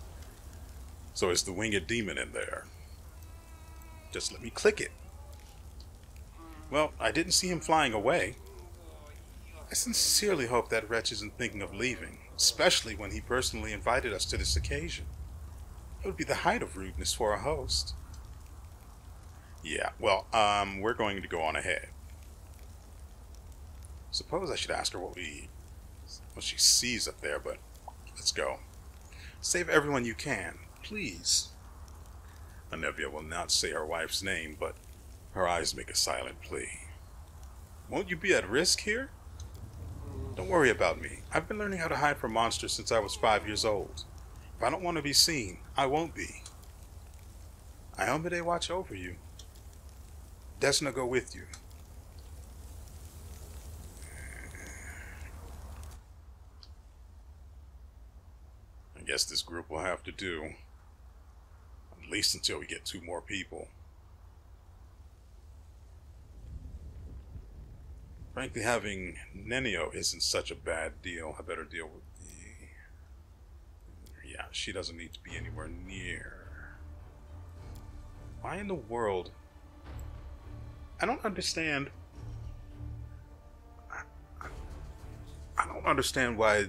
So is the winged demon in there? Just let me click it. Well, I didn't see him flying away. I sincerely hope that wretch isn't thinking of leaving, especially when he personally invited us to this occasion. It would be the height of rudeness for a host. Yeah, well, we're going to go on ahead. Suppose I should ask her what she sees up there, but let's go. Save everyone you can, please. Nevia will not say her wife's name, but her eyes make a silent plea. Won't you be at risk here? Don't worry about me. I've been learning how to hide from monsters since I was 5 years old. If I don't want to be seen, I won't be. Iomide watch over you. Desna go with you. I guess this group will have to do. At least until we get 2 more people. Frankly, having Nenio isn't such a bad deal. I better deal with the... Yeah, she doesn't need to be anywhere near. Why in the world? I don't understand. I don't understand why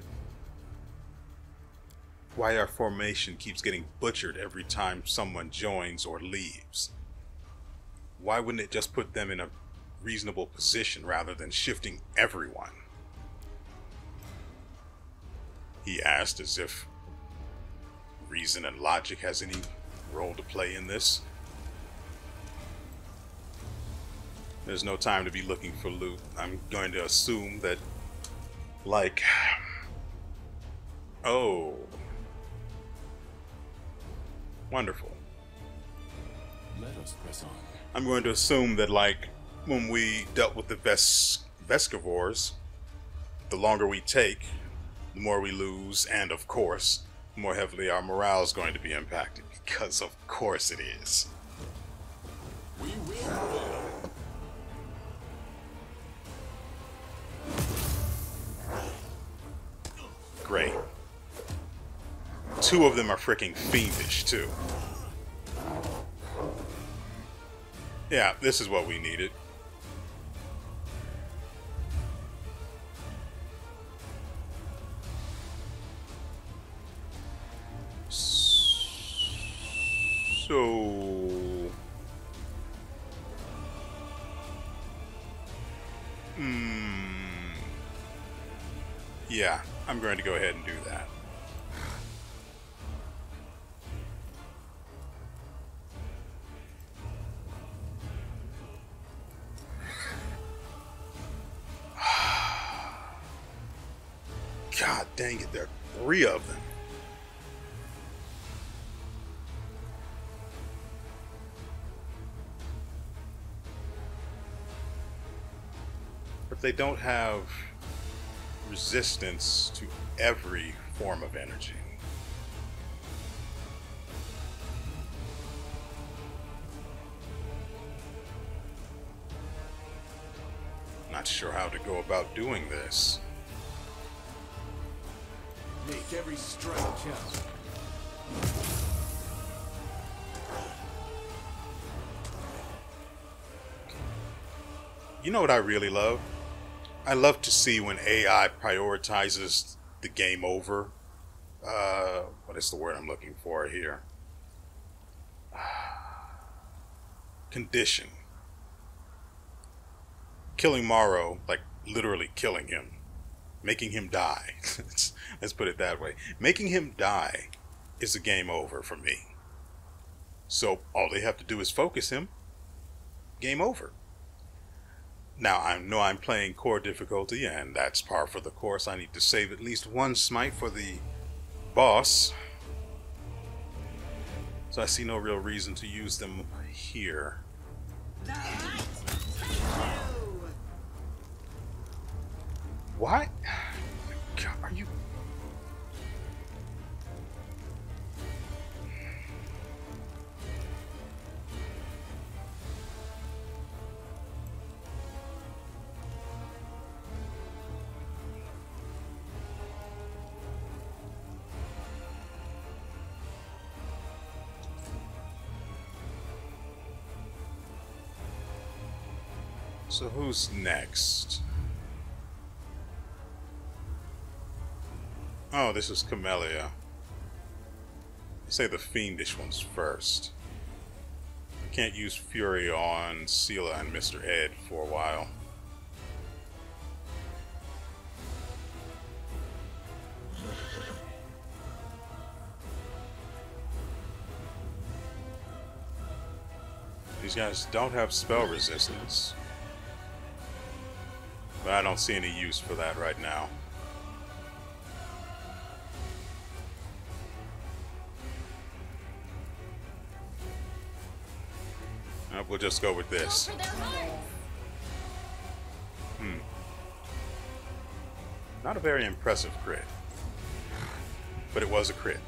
our formation keeps getting butchered every time someone joins or leaves. Why wouldn't it just put them in a reasonable position rather than shifting everyone? He asked, as if reason and logic has any role to play in this. There's no time to be looking for loot. I'm going to assume that, like... Oh. Wonderful. Let us press on. I'm going to assume that, like, when we dealt with the Vescivores, the longer we take, the more we lose, and of course, the more heavily our morale is going to be impacted, because of course it is. We will prevail. Great. Two of them are freaking fiendish, too. Yeah, this is what we needed. So... Yeah, I'm going to go ahead and do that. God dang it, there are 3 of them. But they don't have resistance to every form of energy. Not sure how to go about doing this. Make every strike count. You know what I really love? I love to see when AI prioritizes the game over. What is the word I'm looking for here? Condition. Killing Morrow, like literally killing him. Making him die. Let's put it that way. Making him die is a game over for me. So all they have to do is focus him. Game over. Now, I know I'm playing core difficulty, and that's par for the course. I need to save at least 1 smite for the boss. So I see no real reason to use them here. What? God, are you... So who's next? Oh, this is Camellia. Say the fiendish ones first. I can't use Fury on Sela and Mr. Ed for a while. These guys don't have spell resistance. But I don't see any use for that right now. We'll just go with this. Not a very impressive crit. But it was a crit.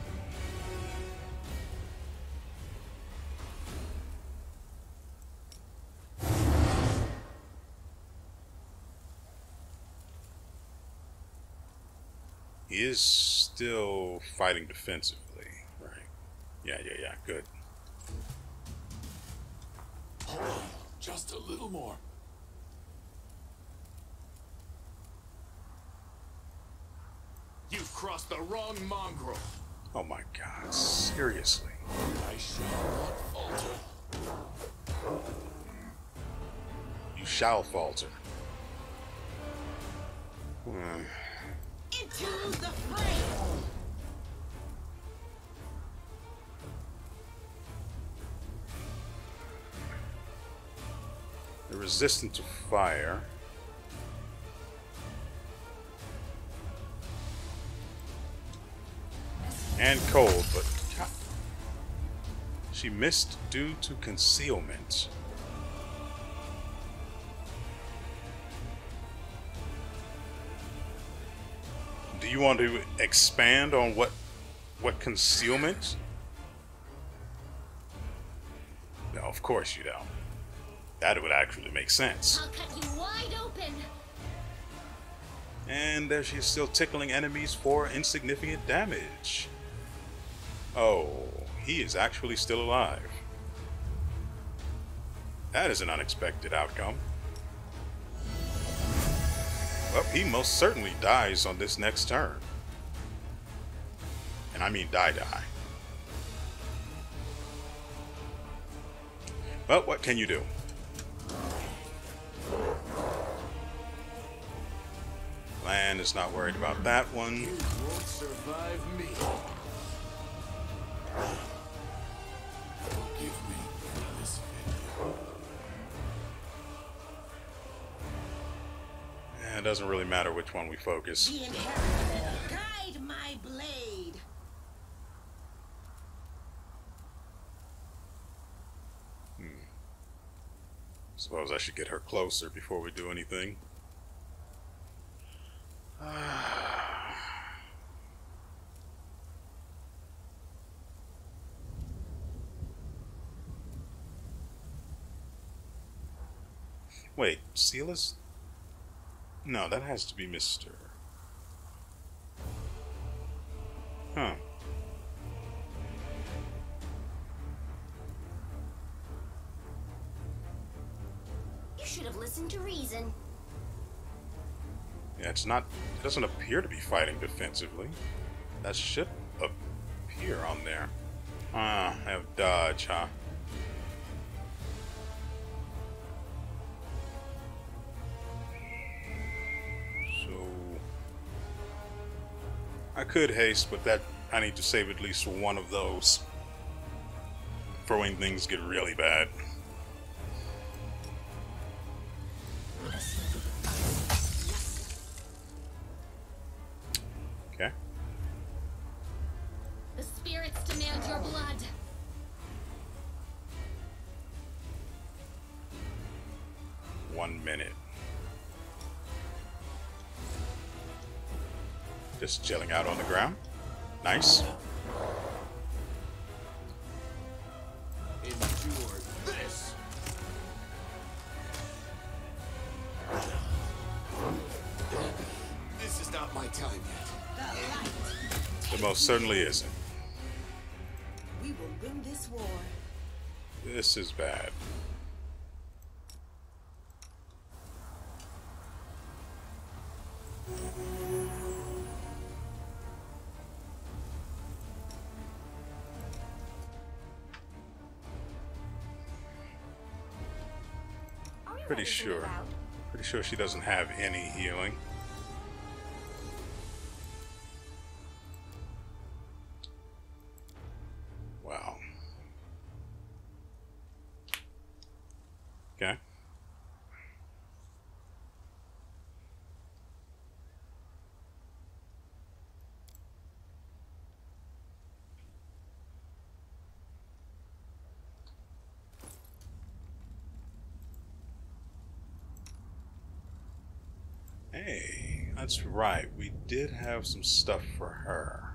is still fighting defensively, right? Yeah, good. Hold on, just a little more. You've crossed the wrong mongrel. Oh my god, seriously. I shall not falter. You shall falter. Into the flame. They're resistant to fire. And cold, but she missed due to concealment. Do you want to expand on what concealment? No, of course you don't. That would actually make sense. I'll cut you wide open. And there she's still tickling enemies for insignificant damage. Oh, he is actually still alive. That is an unexpected outcome. Well, he most certainly dies on this next turn. And I mean die. Well, what can you do? Land is not worried about that one. You won't survive me. Forgive me for this failure. It doesn't really matter which one we focus. The inheritor, guide my blade. Suppose I should get her closer before we do anything. Wait, Seala's? No, that has to be Mr. Huh. You should have listened to reason. Yeah, it doesn't appear to be fighting defensively. That should appear on there. Ah, I have dodge, huh? So I could haste, but that I need to save at least one of those for when things get really bad. Okay. The spirits demand your blood. One minute. Just chilling out on the ground. Nice. Endure this. This is not my time yet. The light. It most certainly isn't. We will win this war. This is bad. Pretty sure she doesn't have any healing. Wow. Okay. Hey, that's right. We did have some stuff for her.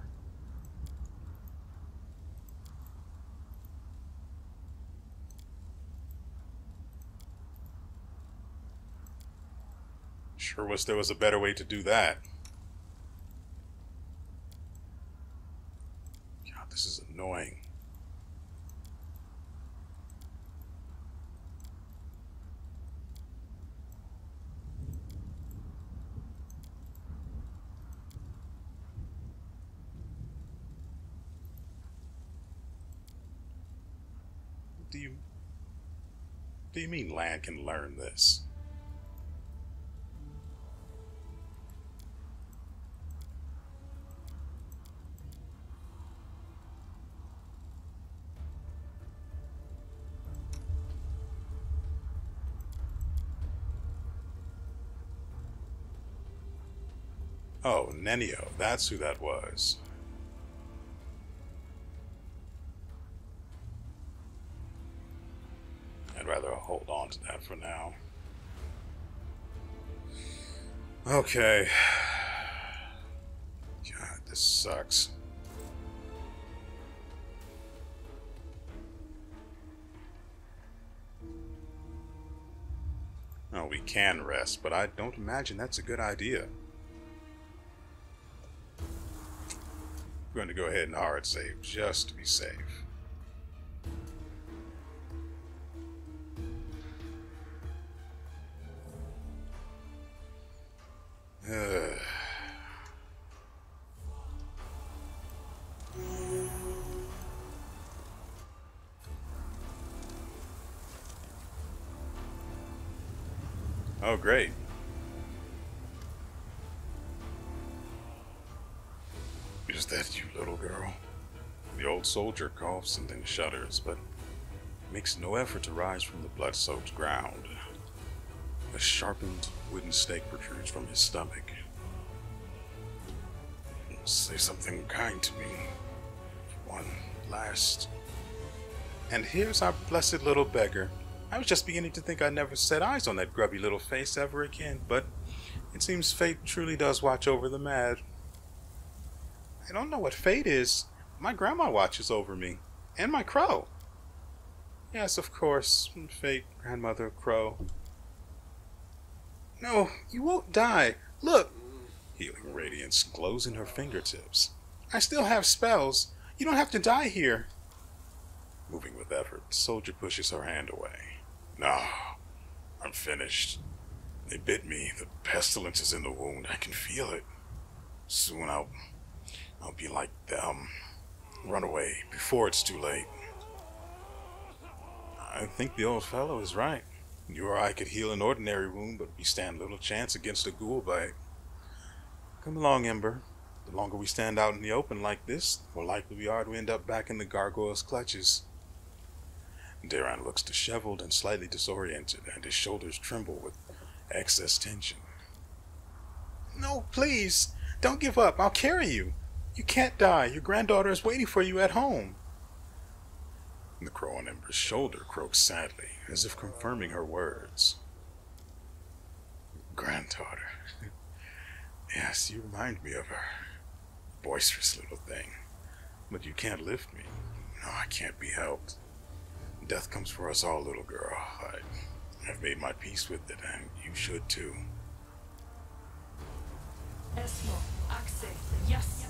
Sure wish there was a better way to do that. this is annoying. Do you mean land can learn this? Oh, Nenio, that's who that was. I'd rather hold on to that for now. Okay. God, this sucks. Oh, we can rest, but I don't imagine that's a good idea. I'm going to go ahead and hard save just to be safe. Oh, great. Is that you, little girl? The old soldier coughs and then shudders, but makes no effort to rise from the blood-soaked ground. A sharpened wooden stake protrudes from his stomach. Say something kind to me. One last. And here's our blessed little beggar. I was just beginning to think I'd never set eyes on that grubby little face ever again, but it seems fate truly does watch over the mad. I don't know what fate is. My grandma watches over me. And my crow. Yes, of course. Fate, grandmother, crow. No, you won't die. Look! Healing radiance glows in her fingertips. I still have spells. You don't have to die here. Moving with effort, the soldier pushes her hand away. No, I'm finished. They bit me. The pestilence is in the wound. I can feel it. Soon I'll be like them. Run away before it's too late. I think the old fellow is right. You or I could heal an ordinary wound, but we stand little chance against a ghoul bite. Come along, Ember. The longer we stand out in the open like this, the more likely we are to end up back in the gargoyle's clutches. Daran looks disheveled and slightly disoriented, and his shoulders tremble with excess tension. No, please, don't give up. I'll carry you. You can't die. Your granddaughter is waiting for you at home. The crow on Ember's shoulder croaks sadly, as if confirming her words. Granddaughter. Yes, you remind me of her. Boisterous little thing. But you can't lift me. No, I can't be helped. Death comes for us all, little girl. I've made my peace with it, and you should too. Yes.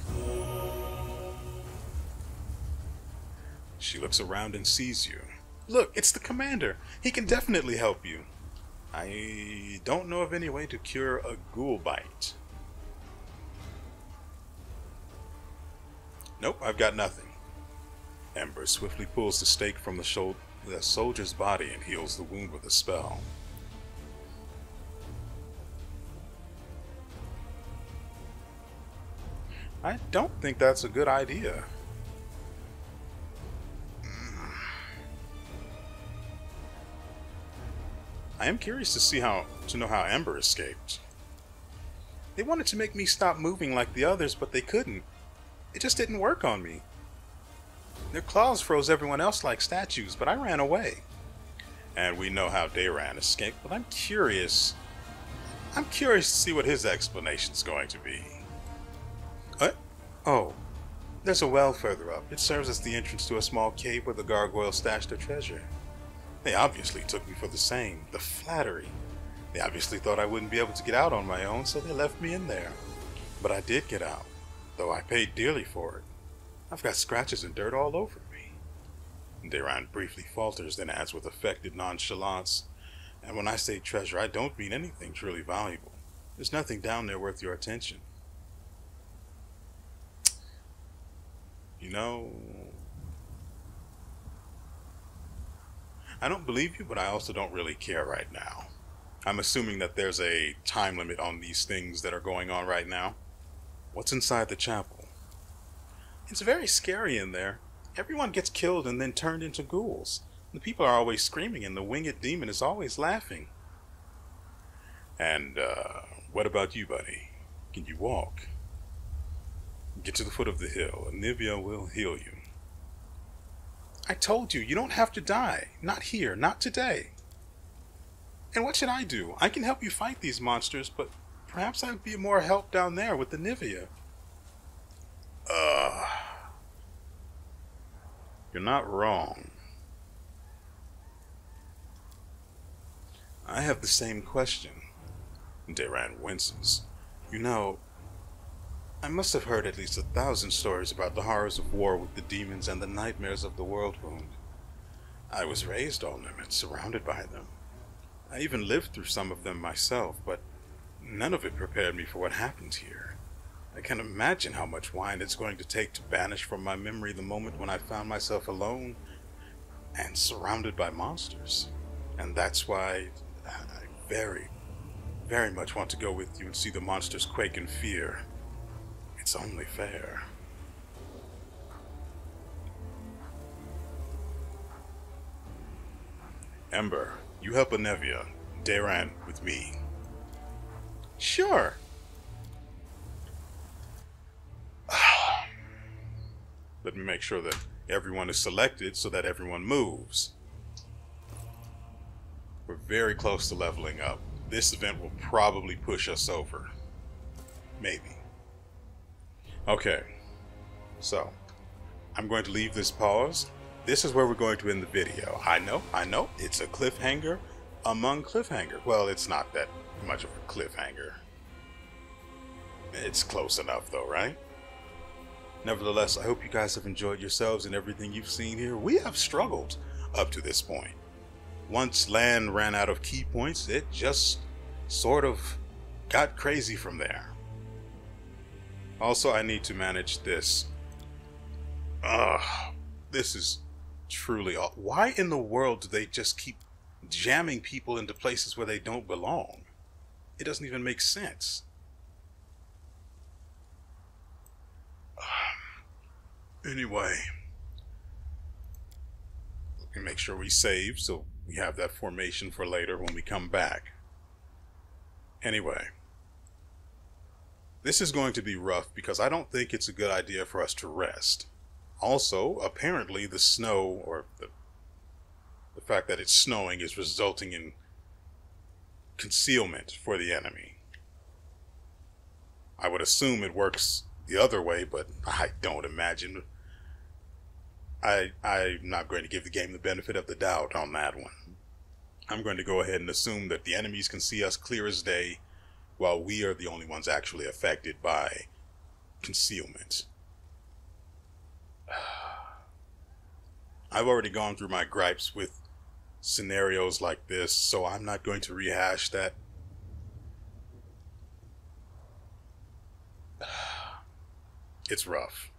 She looks around and sees you. Look, it's the commander. He can definitely help you. I don't know of any way to cure a ghoul bite. Nope, I've got nothing. Ember swiftly pulls the stake from the soldier's body and heals the wound with a spell. I don't think that's a good idea. I am curious to know how Ember escaped. They wanted to make me stop moving like the others, but they couldn't. It just didn't work on me. Their claws froze everyone else like statues, but I ran away. And we know how Daran escaped, but I'm curious. I'm curious to see what his explanation's going to be. What? Oh, there's a well further up. It serves as the entrance to a small cave where the gargoyle stashed their treasure. They obviously took me for the same. The flattery. They obviously thought I wouldn't be able to get out on my own, so they left me in there. But I did get out, though I paid dearly for it. I've got scratches and dirt all over me. Dayran briefly falters, then adds with affected nonchalance, and when I say treasure, I don't mean anything truly valuable. There's nothing down there worth your attention. You know, I don't believe you, but I also don't really care right now. I'm assuming that there's a time limit on these things that are going on right now. What's inside the chapel? It's very scary in there. Everyone gets killed and then turned into ghouls. The people are always screaming and the winged demon is always laughing. And, what about you, buddy? Can you walk? Get to the foot of the hill, and Nivea will heal you. I told you, you don't have to die. Not here, not today. And what should I do? I can help you fight these monsters, but perhaps I'd be more help down there with the Nivea. You're not wrong. I have the same question. Dayran winces. You know, I must have heard at least 1,000 stories about the horrors of war with the demons and the nightmares of the world wound. I was raised on them and surrounded by them. I even lived through some of them myself, but none of it prepared me for what happened here. I can't imagine how much wine it's going to take to banish from my memory the moment when I found myself alone and surrounded by monsters. And that's why I very, very much want to go with you and see the monsters quake in fear. It's only fair. Ember, you help Anevia, Dayran with me. Sure. Let me make sure that everyone is selected so that everyone moves. We're very close to leveling up. This event will probably push us over. Maybe. Okay. So, I'm going to leave this paused. This is where we're going to end the video. I know, it's a cliffhanger among cliffhanger. Well, it's not that much of a cliffhanger. It's close enough though, right? Nevertheless, I hope you guys have enjoyed yourselves and everything you've seen here. We have struggled up to this point. Once land ran out of key points, it just sort of got crazy from there. Also, I need to manage this. This is truly all. Why in the world do they just keep jamming people into places where they don't belong? It doesn't even make sense. Anyway, let me make sure we save so we have that formation for later when we come back. Anyway, this is going to be rough because I don't think it's a good idea for us to rest. Also, apparently the snow, or the fact that it's snowing, is resulting in concealment for the enemy. I would assume it works the other way, but I don't imagine. I'm not going to give the game the benefit of the doubt on that one. I'm going to go ahead and assume that the enemies can see us clear as day, while we are the only ones actually affected by concealment. I've already gone through my gripes with scenarios like this, so I'm not going to rehash that. It's rough.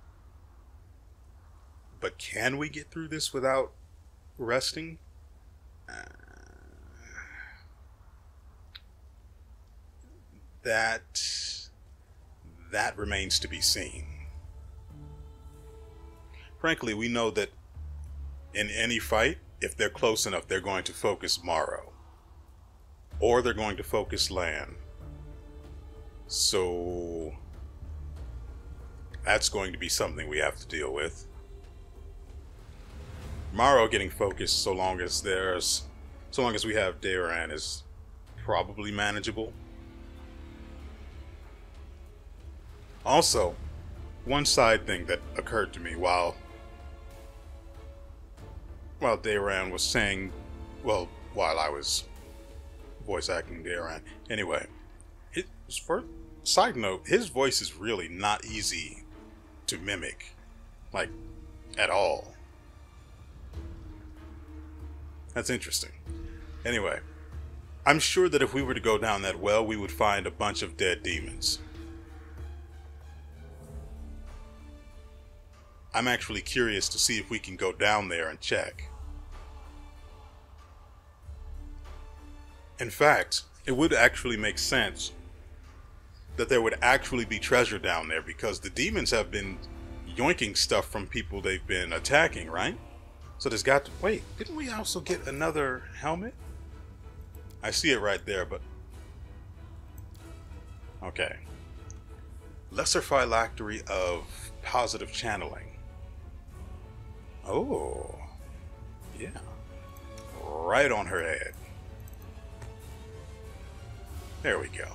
But can we get through this without resting? That remains to be seen. Frankly, we know that in any fight, if they're close enough, they're going to focus Morrow. Or they're going to focus land. So that's going to be something we have to deal with. Morrow getting focused so long as we have Dayran is probably manageable. Also, one side thing that occurred to me while Dayran was saying, well, while I was voice acting Dayran. Anyway, side note, his voice is really not easy to mimic. Like, at all. That's interesting. Anyway, I'm sure that if we were to go down that well, we would find a bunch of dead demons. I'm actually curious to see if we can go down there and check. In fact, it would actually make sense that there would actually be treasure down there, because the demons have been yoinking stuff from people they've been attacking, right? So there's got to... Wait, didn't we also get another helmet? I see it right there, but... Okay. Lesser phylactery of positive channeling. Oh. Yeah. Right on her head. There we go.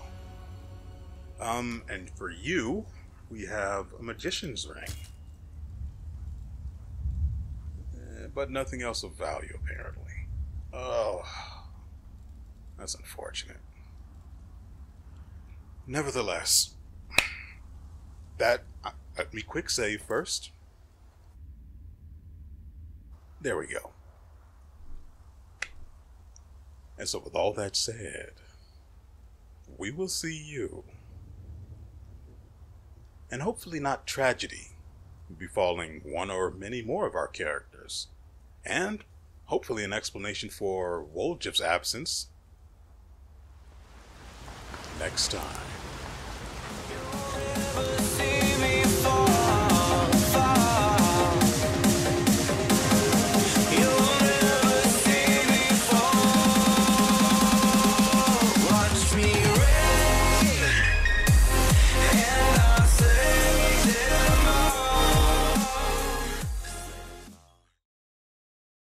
And for you, we have a magician's ring. But nothing else of value, apparently. Oh. That's unfortunate. Nevertheless, let me quick save first. There we go. And so with all that said, we will see you, and hopefully not tragedy, befalling one or many more of our characters, and hopefully an explanation for Woljif's absence next time.